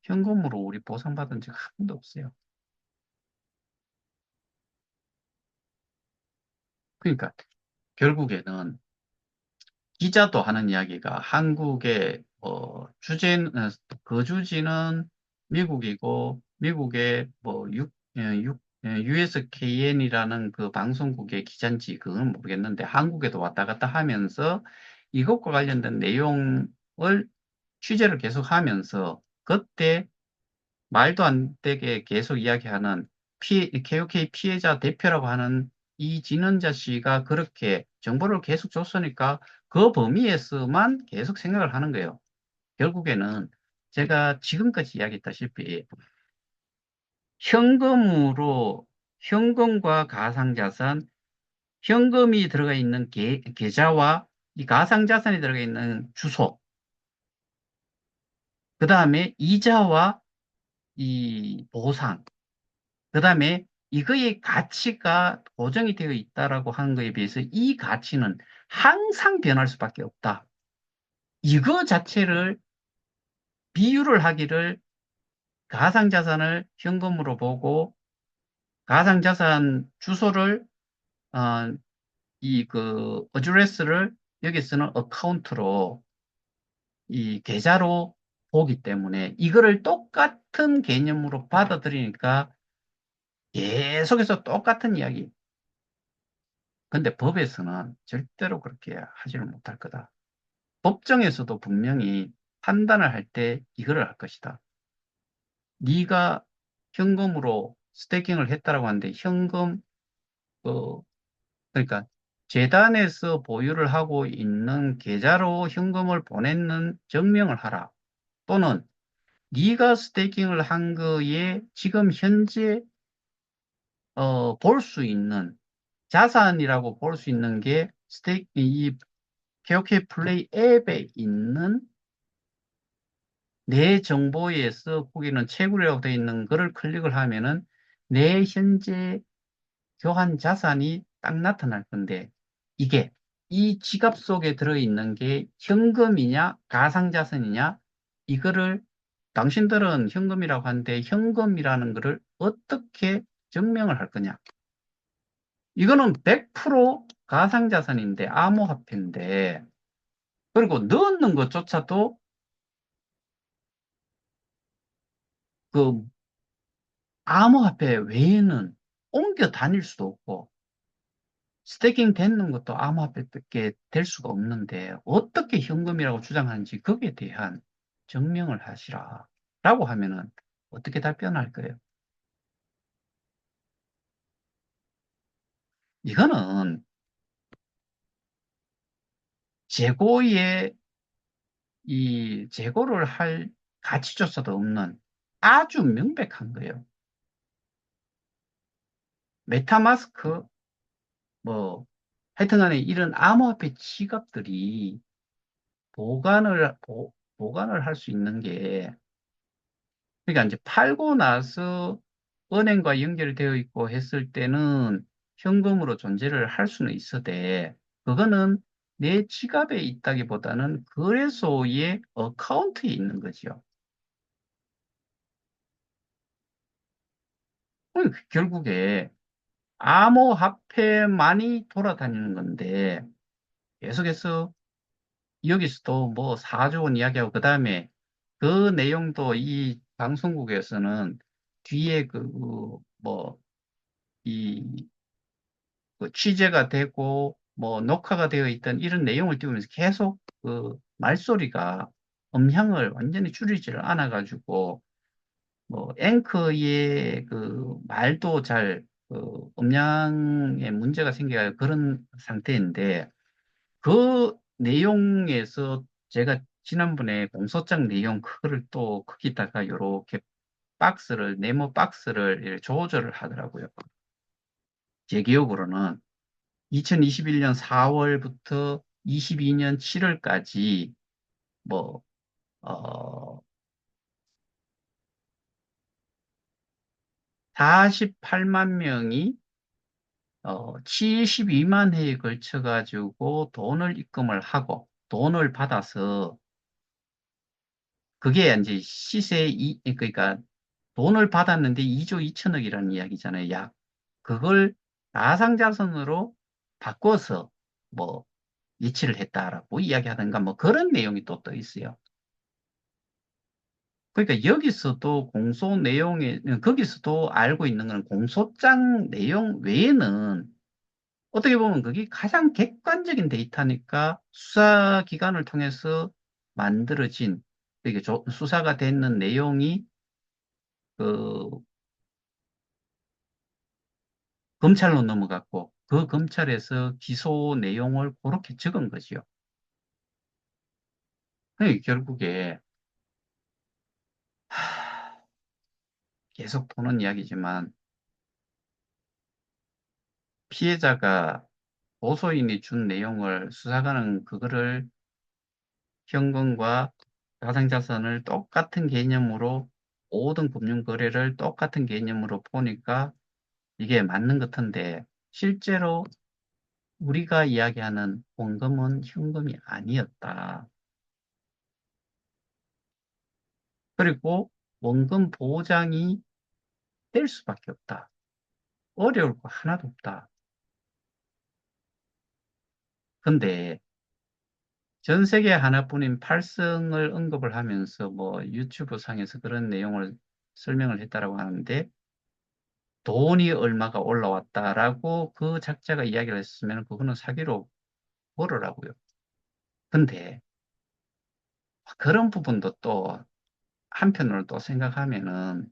Speaker 1: 현금으로 우리 보상받은 적 한 번도 없어요. 그러니까 결국에는 기자도 하는 이야기가 한국의 거주지는 미국이고 미국의 USKN이라는 그 방송국의 기자인지 그건 모르겠는데 한국에도 왔다 갔다 하면서 이것과 관련된 내용을 취재를 계속 하면서 그때 말도 안 되게 계속 이야기하는 KOK 피해자 대표라고 하는 이진원자 씨가 그렇게 정보를 계속 줬으니까 그 범위에서만 계속 생각을 하는 거예요. 결국에는 제가 지금까지 이야기했다시피 현금으로 현금과 가상자산, 현금이 들어가 있는 계좌와 이 가상자산이 들어가 있는 주소, 그 다음에 이자와 이 보상, 그 다음에 이거의 가치가 고정이 되어 있다라고 하는 거에 비해서 이 가치는 항상 변할 수밖에 없다. 이거 자체를 비유를 하기를 가상자산을 현금으로 보고 가상자산 주소를 어, 어드레스를 여기 쓰는 어카운트로 이 계좌로 보기 때문에 이거를 똑같은 개념으로 받아들이니까 계속해서 똑같은 이야기. 근데 법에서는 절대로 그렇게 하지를 못할 거다. 법정에서도 분명히 판단을 할 때 이거를 할 것이다. 네가 현금으로 스테이킹을 했다라고 하는데 어, 그러니까 재단에서 보유를 하고 있는 계좌로 현금을 보냈는 증명을 하라. 또는 네가 스테이킹을 한 거에 지금 현재 볼 수 있는 자산이라고 볼 수 있는 게 이 KOK 플레이 앱에 있는 내 정보에서 거기는 채굴이라고 되어 있는 거를 클릭을 하면은 내 현재 교환 자산이 딱 나타날 건데 이게 이 지갑 속에 들어있는 게 현금이냐 가상자산이냐 이거를 당신들은 현금이라고 하는데 현금이라는 거를 어떻게 증명을 할 거냐? 이거는 100% 가상자산인데 암호화폐인데 그리고 넣는 것조차도 그 암호화폐 외에는 옮겨 다닐 수도 없고 스태킹 되는 것도 암호화폐밖에 될 수가 없는데 어떻게 현금이라고 주장하는지 거기에 대한 증명을 하시라 라고 하면은 어떻게 답변할 거예요? 이거는 재고의 재고를 할 가치조차도 없는 아주 명백한 거예요. 메타마스크 뭐 하여튼간에 이런 암호화폐 지갑들이 보관을 할 수 있는 게 그러니까 이제 팔고 나서 은행과 연결되어 있고 했을 때는 현금으로 존재를 할 수는 있어대. 그거는 내 지갑에 있다기보다는 거래소의 어카운트에 있는 거죠. 결국에 암호화폐만이 돌아다니는 건데 계속해서 여기서도 뭐 4조 원 이야기하고 그다음에 그 내용도 이 방송국에서는 뒤에 뭐 이 취재가 되고 뭐 녹화가 되어 있던 이런 내용을 띄우면서 계속 그 말소리가 음향을 완전히 줄이지를 않아 가지고 뭐 앵커의 그 말도 음량에 문제가 생겨야 그런 상태인데 그 내용에서 제가 지난번에 공소장 내용 그거를 또 거기다가 요렇게 네모 박스를 이렇게 조절을 하더라고요. 제 기억으로는 2021년 4월부터 22년 7월까지 뭐, 어, 48만 명이 72만 회에 걸쳐 가지고 돈을 입금을 하고 돈을 받아서 그게 이제 그러니까 돈을 받았는데 2조 2천억이라는 이야기잖아요. 약. 그걸 가상자산으로 바꿔서 뭐 이치를 했다라고 이야기하던가 뭐 그런 내용이 또 떠 있어요. 그러니까 여기서도 거기서도 알고 있는 건 공소장 내용 외에는 어떻게 보면 그게 가장 객관적인 데이터니까 수사기관을 통해서 만들어진, 이게 수사가 되는 내용이 그 검찰로 넘어갔고 그 검찰에서 기소 내용을 그렇게 적은 거지요. 그러니까 결국에 계속 보는 이야기지만 피해자가 고소인이 준 내용을 수사관은 그거를 현금과 가상자산을 똑같은 개념으로 모든 금융 거래를 똑같은 개념으로 보니까 이게 맞는 것 같은데 실제로 우리가 이야기하는 원금은 현금이 아니었다. 그리고 원금 보장이 될 수밖에 없다. 어려울 거 하나도 없다. 근데 전 세계 하나뿐인 팔성을 언급을 하면서 뭐 유튜브 상에서 그런 내용을 설명을 했다라고 하는데 돈이 얼마가 올라왔다라고 그 작자가 이야기를 했으면 그거는 사기로 벌으라고요. 근데 그런 부분도 또 한편으로 또 생각하면은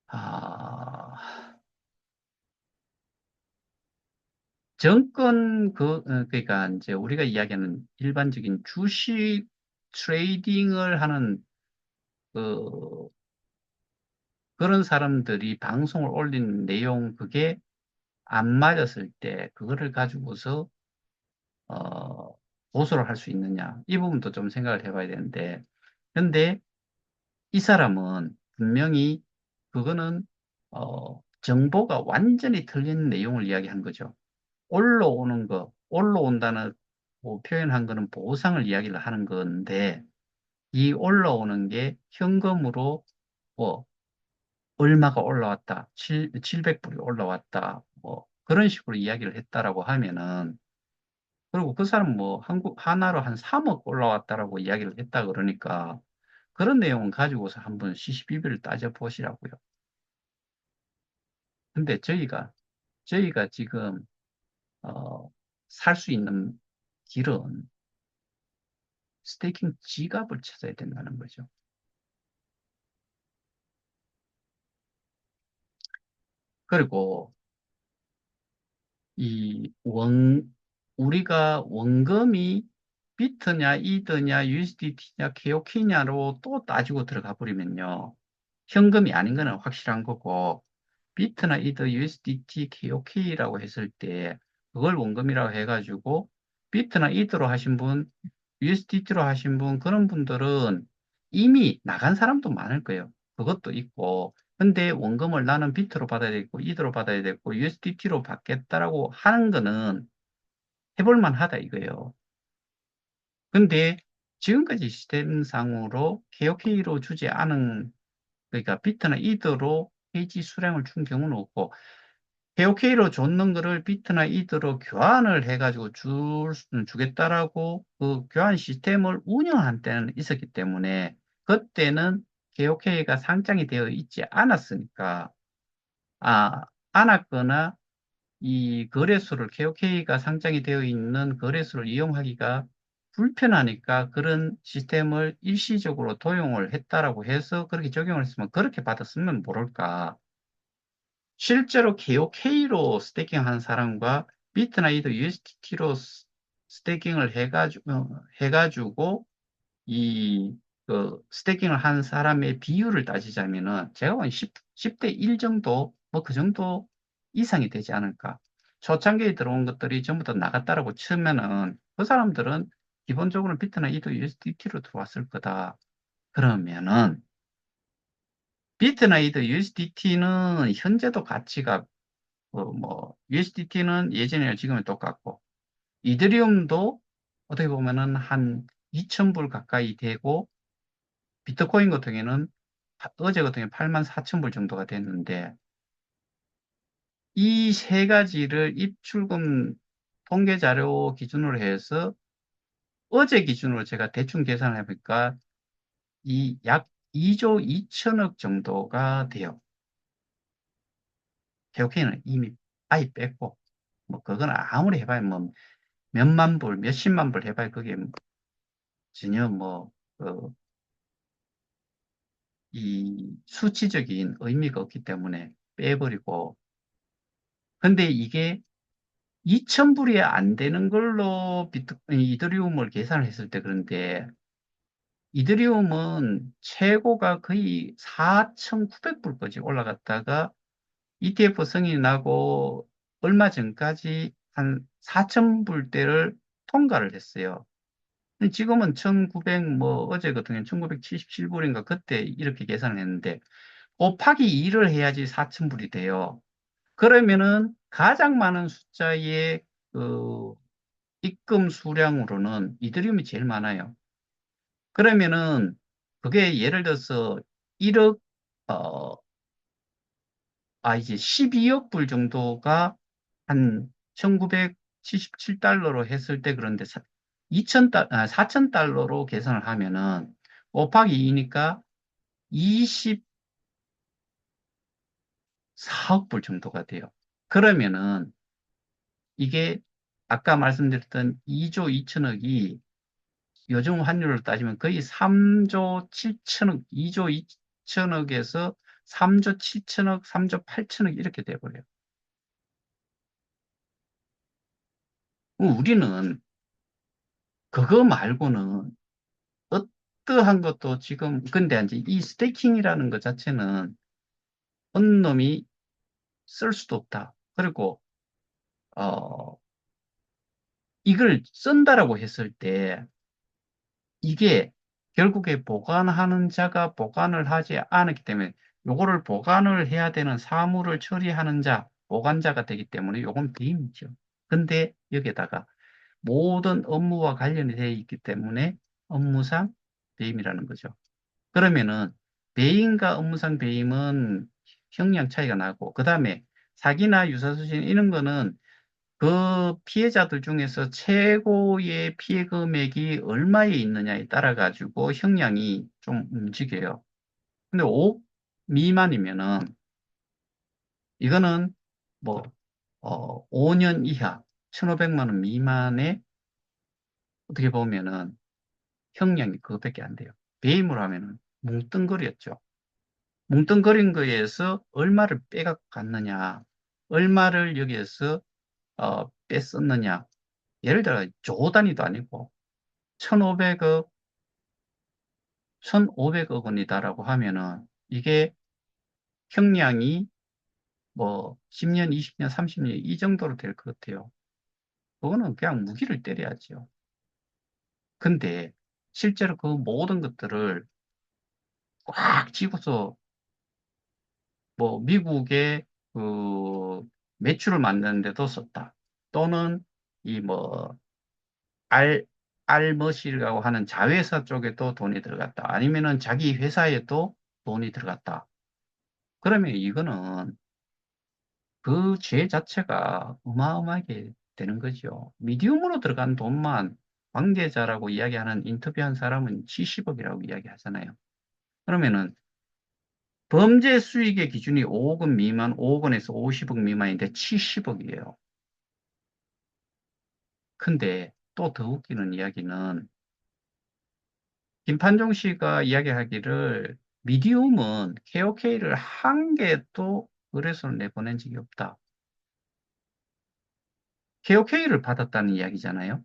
Speaker 1: 아, 그러니까 이제 우리가 이야기하는 일반적인 주식 트레이딩을 하는 그 그런 사람들이 방송을 올린 내용 그게 안 맞았을 때 그거를 가지고서 어, 고소를 할 수 있느냐 이 부분도 좀 생각을 해봐야 되는데 근데 이 사람은 분명히 그거는 정보가 완전히 틀린 내용을 이야기한 거죠. 올라온다는 뭐 표현한 거는 보상을 이야기를 하는 건데 이 올라오는 게 현금으로 뭐 얼마가 올라왔다, 700불이 올라왔다, 뭐 그런 식으로 이야기를 했다라고 하면은 그리고 그 사람 뭐 하나로 한 3억 올라왔다라고 이야기를 했다 그러니까 그런 내용은 가지고서 한번 시시비비를 따져보시라고요. 근데 저희가 지금, 살 수 있는 길은 스테이킹 지갑을 찾아야 된다는 거죠. 그리고 이 우리가 원금이 비트냐, 이더냐, USDT냐, KOK냐로 또 따지고 들어가 버리면요. 현금이 아닌 거는 확실한 거고, 비트나 이더, USDT, KOK라고 했을 때, 그걸 원금이라고 해가지고, 비트나 이더로 하신 분, USDT로 하신 분, 그런 분들은 이미 나간 사람도 많을 거예요. 그것도 있고, 근데 원금을 나는 비트로 받아야 되고, 이더로 받아야 되고, USDT로 받겠다라고 하는 거는 해볼 만하다 이거예요. 근데 지금까지 시스템상으로 KOK로 주지 않은, 그러니까 비트나 이더로 페이지 수량을 준 경우는 없고, KOK로 줬는 거를 비트나 이더로 교환을 해가지고 주겠다라고 그 교환 시스템을 운영한 때는 있었기 때문에, 그때는 KOK가 상장이 되어 있지 않았으니까, 아, 않았거나 이 거래소를, KOK가 상장이 되어 있는 거래소를 이용하기가 불편하니까 그런 시스템을 일시적으로 도용을 했다라고 해서 그렇게 적용을 했으면 그렇게 받았으면 모를까. 실제로 KOK로 스테이킹한 사람과 비트나이더 USDT로 스테이킹을 해가지고 이, 스테이킹을 한 사람의 비율을 따지자면은 제가 보기엔 10대 1 정도, 뭐 그 정도 이상이 되지 않을까. 초창기에 들어온 것들이 전부 다 나갔다라고 치면은 그 사람들은 기본적으로 비트나 이더 USDT로 들어왔을 거다. 그러면은 비트나 이더 USDT는 현재도 가치가 USDT는 예전이나 지금은 똑같고 이더리움도 어떻게 보면은 한 2,000불 가까이 되고 비트코인 같은 경우에는 어제 같은 경우에 84,000불 정도가 됐는데 이 세 가지를 입출금 통계 자료 기준으로 해서 어제 기준으로 제가 대충 계산을 해보니까 이 약 2조 2천억 정도가 돼요. 개국회의는 이미 아예 뺐고 뭐 그건 아무리 해봐야 뭐 몇만 불, 몇십만 불 해봐야 그게 전혀 이 수치적인 의미가 없기 때문에 빼버리고 근데 이게 2,000불이 안 되는 걸로 이더리움을 계산을 했을 때 그런데 이더리움은 최고가 거의 4,900불까지 올라갔다가 ETF 승인이 나고 얼마 전까지 한 4,000불대를 통과를 했어요. 근데 지금은 1,900, 어제 같은 경우는 1,977불인가 그때 이렇게 계산을 했는데 곱하기 2를 해야지 4,000불이 돼요. 그러면은 가장 많은 숫자의 그 입금 수량으로는 이더리움이 제일 많아요. 그러면은 그게 예를 들어서 1억, 어, 이제 12억 불 정도가 한 1977달러로 했을 때 그런데 4,000달러로 계산을 하면은 곱하기 2니까 24억 불 정도가 돼요. 그러면은 이게 아까 말씀드렸던 2조 2천억이 요즘 환율로 따지면 거의 3조 7천억, 2조 2천억에서 3조 7천억, 3조 8천억 이렇게 돼버려요. 우리는 그거 말고는 어떠한 것도 지금, 근데 이제 이 스테이킹이라는 것 자체는 어느 놈이 쓸 수도 없다. 그리고, 어, 이걸 쓴다라고 했을 때 이게 결국에 보관하는 자가 보관을 하지 않았기 때문에 요거를 보관을 해야 되는 사물을 처리하는 자, 보관자가 되기 때문에 요건 비임이죠. 근데 여기에다가 모든 업무와 관련이 되어 있기 때문에 업무상 배임이라는 거죠. 그러면은 배임과 업무상 배임은 형량 차이가 나고 그다음에 사기나 유사수신 이런 거는 그 피해자들 중에서 최고의 피해 금액이 얼마에 있느냐에 따라 가지고 형량이 좀 움직여요. 근데 5억 미만이면은 이거는 뭐 5년 이하 1,500만 원 미만의 어떻게 보면은 형량이 그것밖에 안 돼요. 배임을 하면은 뭉뚱그렸죠. 뭉뚱그린 거에서 얼마를 빼갔느냐, 얼마를 여기에서 뺐었느냐. 예를 들어 조 단위도 아니고 1,500억, 1,500억 원이다라고 하면은 이게 형량이 뭐 10년, 20년, 30년 이 정도로 될 것 같아요. 그거는 그냥 무기를 때려야죠. 근데 실제로 그 모든 것들을 꽉 집어서 뭐 미국의 그 매출을 만드는데도 썼다. 또는 이 알머시라고 하는 자회사 쪽에도 돈이 들어갔다. 아니면은 자기 회사에도 돈이 들어갔다. 그러면 이거는 그 죄 자체가 어마어마하게 되는 거죠. 미디움으로 들어간 돈만 관계자라고 이야기하는 인터뷰한 사람은 70억이라고 이야기하잖아요. 그러면은 범죄 수익의 기준이 5억 원 미만, 5억 원에서 50억 미만인데 70억이에요. 근데 또 더 웃기는 이야기는 김판종 씨가 이야기하기를 미디움은 KOK를 한 개도 의뢰서를 내보낸 적이 없다. KOK를 받았다는 이야기잖아요.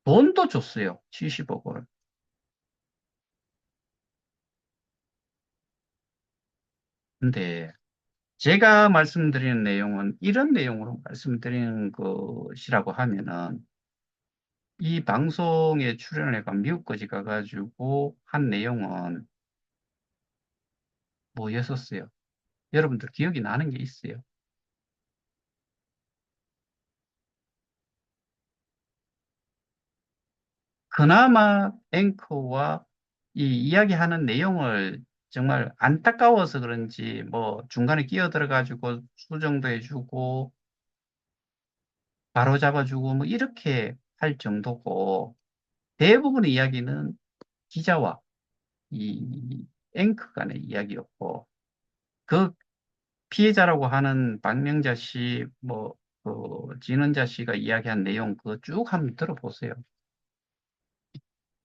Speaker 1: 돈도 줬어요. 70억을. 근데 제가 말씀드리는 내용은 이런 내용으로 말씀드리는 것이라고 하면은 이 방송에 출연을 해가 미국까지 가가지고 한 내용은 뭐였었어요? 여러분들 기억이 나는 게 있어요. 그나마 앵커와 이 이야기하는 내용을 정말 안타까워서 그런지 뭐 중간에 끼어들어가지고 수정도 해주고 바로 잡아주고 뭐 이렇게 할 정도고 대부분의 이야기는 기자와 이 앵커 간의 이야기였고 그 피해자라고 하는 박명자 씨, 뭐, 진원자 씨가 이야기한 내용 그거 쭉 한번 들어보세요.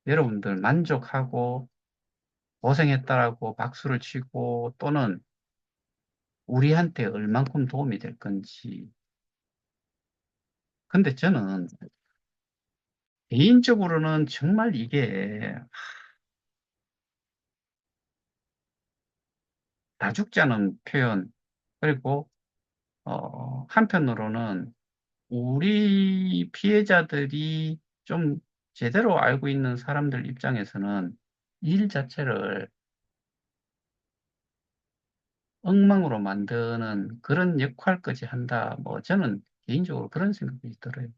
Speaker 1: 여러분들 만족하고 고생했다라고 박수를 치고 또는 우리한테 얼만큼 도움이 될 건지. 근데 저는 개인적으로는 정말 이게 다죽자는 표현, 그리고, 한편으로는 우리 피해자들이 좀 제대로 알고 있는 사람들 입장에서는 일 자체를 엉망으로 만드는 그런 역할까지 한다. 뭐 저는 개인적으로 그런 생각이 들어요.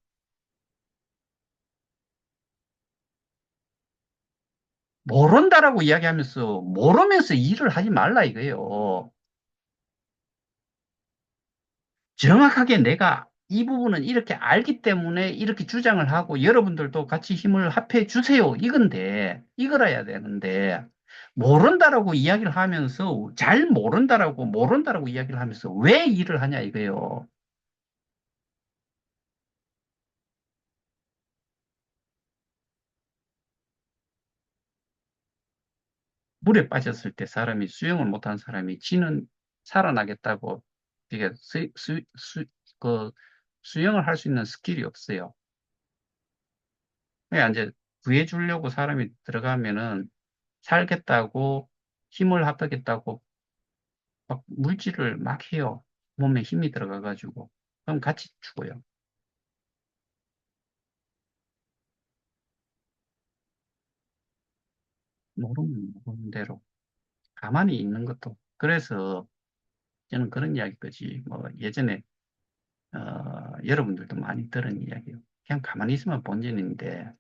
Speaker 1: 모른다라고 이야기하면서 모르면서 일을 하지 말라 이거예요. 정확하게 내가 이 부분은 이렇게 알기 때문에 이렇게 주장을 하고 여러분들도 같이 힘을 합해 주세요. 이건데, 이거라야 되는데, 모른다라고 이야기를 하면서, 잘 모른다라고 이야기를 하면서 왜 일을 하냐 이거예요. 물에 빠졌을 때 사람이 수영을 못한 사람이 지는 살아나겠다고, 이게 그 수영을 할 수 있는 스킬이 없어요. 그냥 이제 구해주려고 사람이 들어가면은 살겠다고 힘을 합하겠다고 막 물질을 막 해요. 몸에 힘이 들어가가지고. 그럼 같이 죽어요. 모르면 모르는 대로. 가만히 있는 것도. 그래서 저는 그런 이야기까지 뭐 예전에 여러분들도 많이 들은 이야기예요. 그냥 가만히 있으면 본전인데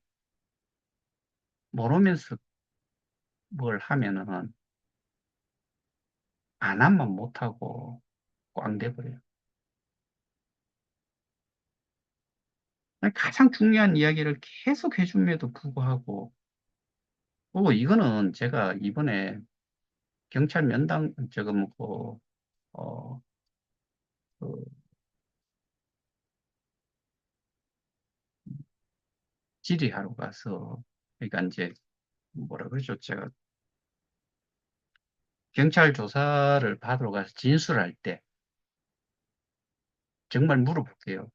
Speaker 1: 모르면서 뭘 하면은 안 하면 못하고 꽝 돼버려요. 가장 중요한 이야기를 계속 해줌에도 불구하고 이거는 제가 이번에 경찰 면담, 저거, 뭐, 어, 그 질의하러 가서, 그러니까 이제, 뭐라 그러죠? 제가 경찰 조사를 받으러 가서 진술할 때, 정말 물어볼게요.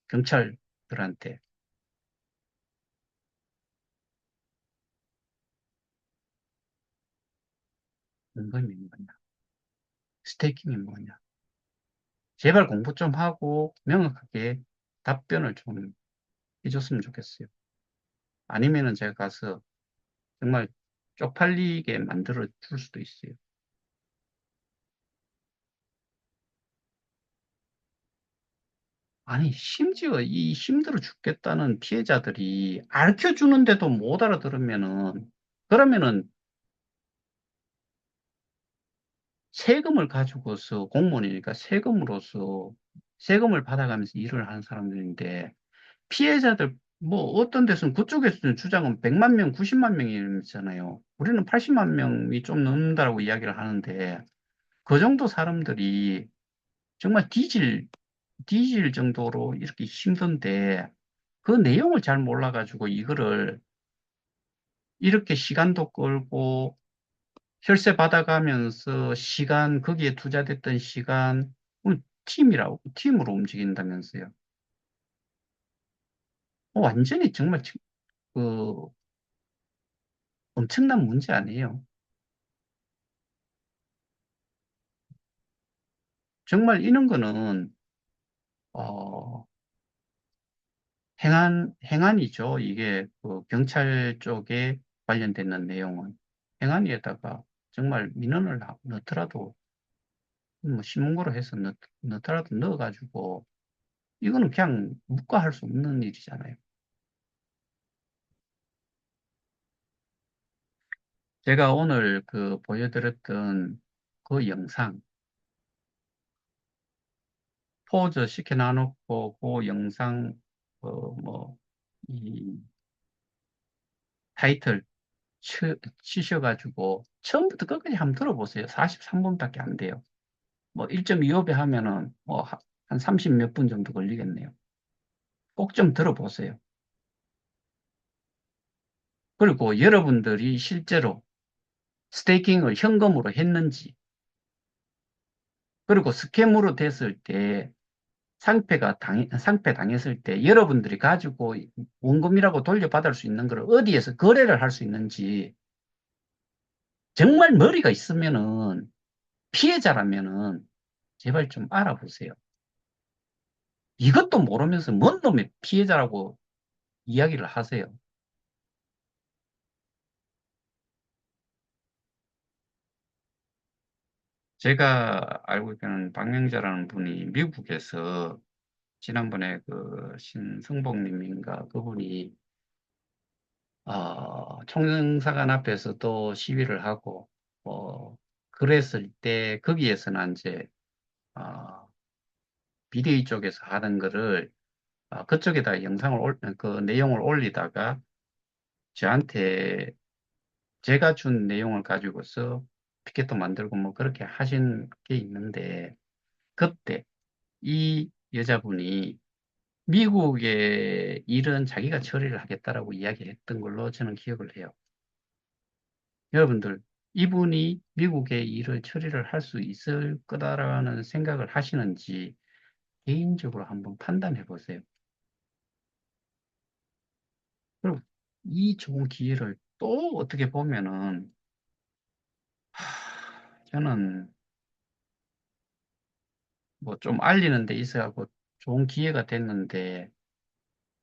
Speaker 1: 경찰들한테, 공범이 뭐냐? 스테이킹이 뭐냐? 제발 공부 좀 하고, 명확하게 답변을 좀 해줬으면 좋겠어요. 아니면은 제가 가서 정말 쪽팔리게 만들어 줄 수도 있어요. 아니, 심지어 이 힘들어 죽겠다는 피해자들이 알려 주는데도 못 알아들으면은, 그러면은 세금을 가지고서 공무원이니까 세금을 받아가면서 일을 하는 사람들인데 피해자들 뭐 어떤 데서는 그쪽에서는 주장은 100만 명, 90만 명이잖아요. 우리는 80만 명이 좀 넘는다라고 이야기를 하는데 그 정도 사람들이 정말 뒤질 정도로 이렇게 힘든데 그 내용을 잘 몰라가지고 이거를 이렇게 시간도 끌고 혈세 받아가면서 시간, 거기에 투자됐던 시간, 팀으로 움직인다면서요. 완전히 정말 그 엄청난 문제 아니에요. 정말 이런 거는, 어, 행안이죠. 이게 그 경찰 쪽에 관련되는 내용은. 행안위에다가 정말 민원을 넣더라도, 뭐 신문고로 해서 넣더라도 넣어가지고, 이거는 그냥 묵과할 수 없는 일이잖아요. 제가 오늘 그 보여드렸던 그 영상, 포즈 시켜놔놓고 그 영상, 뭐, 이 타이틀 치셔가지고 처음부터 끝까지 한번 들어보세요. 43분밖에 안 돼요. 뭐 1.25배 하면은 뭐 한 30 몇 분 정도 걸리겠네요. 꼭 좀 들어보세요. 그리고 여러분들이 실제로 스테이킹을 현금으로 했는지, 그리고 스캠으로 됐을 때 상패 당했을 때 여러분들이 가지고 원금이라고 돌려받을 수 있는 걸 어디에서 거래를 할 수 있는지 정말 머리가 있으면은 피해자라면은 제발 좀 알아보세요. 이것도 모르면서 뭔 놈의 피해자라고 이야기를 하세요. 제가 알고 있는 박명자라는 분이 미국에서 지난번에 그 신승복님인가 그분이 총영사관 앞에서 또 시위를 하고 그랬을 때 거기에서는 이제 어, 비대위 쪽에서 하던 거를 그쪽에다 그 내용을 올리다가 저한테 제가 준 내용을 가지고서 피켓도 만들고 뭐 그렇게 하신 게 있는데 그때 이 여자분이 미국의 일은 자기가 처리를 하겠다라고 이야기했던 걸로 저는 기억을 해요. 여러분들, 이분이 미국의 일을 처리를 할 수 있을 거다라는 생각을 하시는지 개인적으로 한번 판단해 보세요. 그리고 이 좋은 기회를 또 어떻게 보면은 저는 뭐 좀 알리는 데 있어갖고 좋은 기회가 됐는데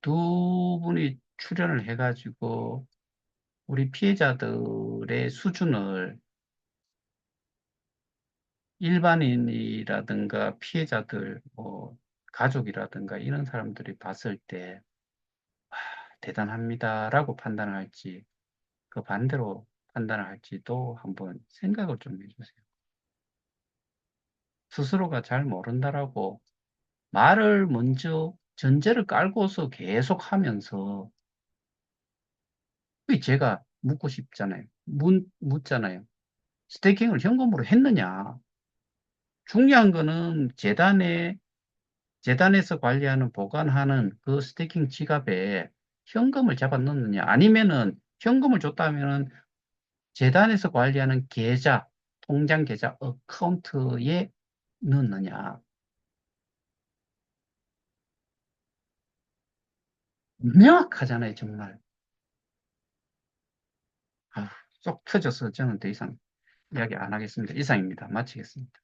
Speaker 1: 두 분이 출연을 해가지고 우리 피해자들의 수준을 일반인이라든가 피해자들, 뭐 가족이라든가 이런 사람들이 봤을 때 대단합니다라고 판단을 할지 그 반대로 판단을 할지도 한번 생각을 좀 해주세요. 스스로가 잘 모른다라고 말을 먼저 전제를 깔고서 계속 하면서 그 제가 묻고 싶잖아요. 묻잖아요. 스테이킹을 현금으로 했느냐? 중요한 거는 재단에서 관리하는 보관하는 그 스테이킹 지갑에 현금을 잡아 넣느냐? 아니면은 현금을 줬다면은 재단에서 관리하는 통장 계좌 어카운트에 넣느냐? 명확하잖아요, 정말. 아, 쏙 터져서 저는 더 이상 이야기 안 하겠습니다. 이상입니다. 마치겠습니다.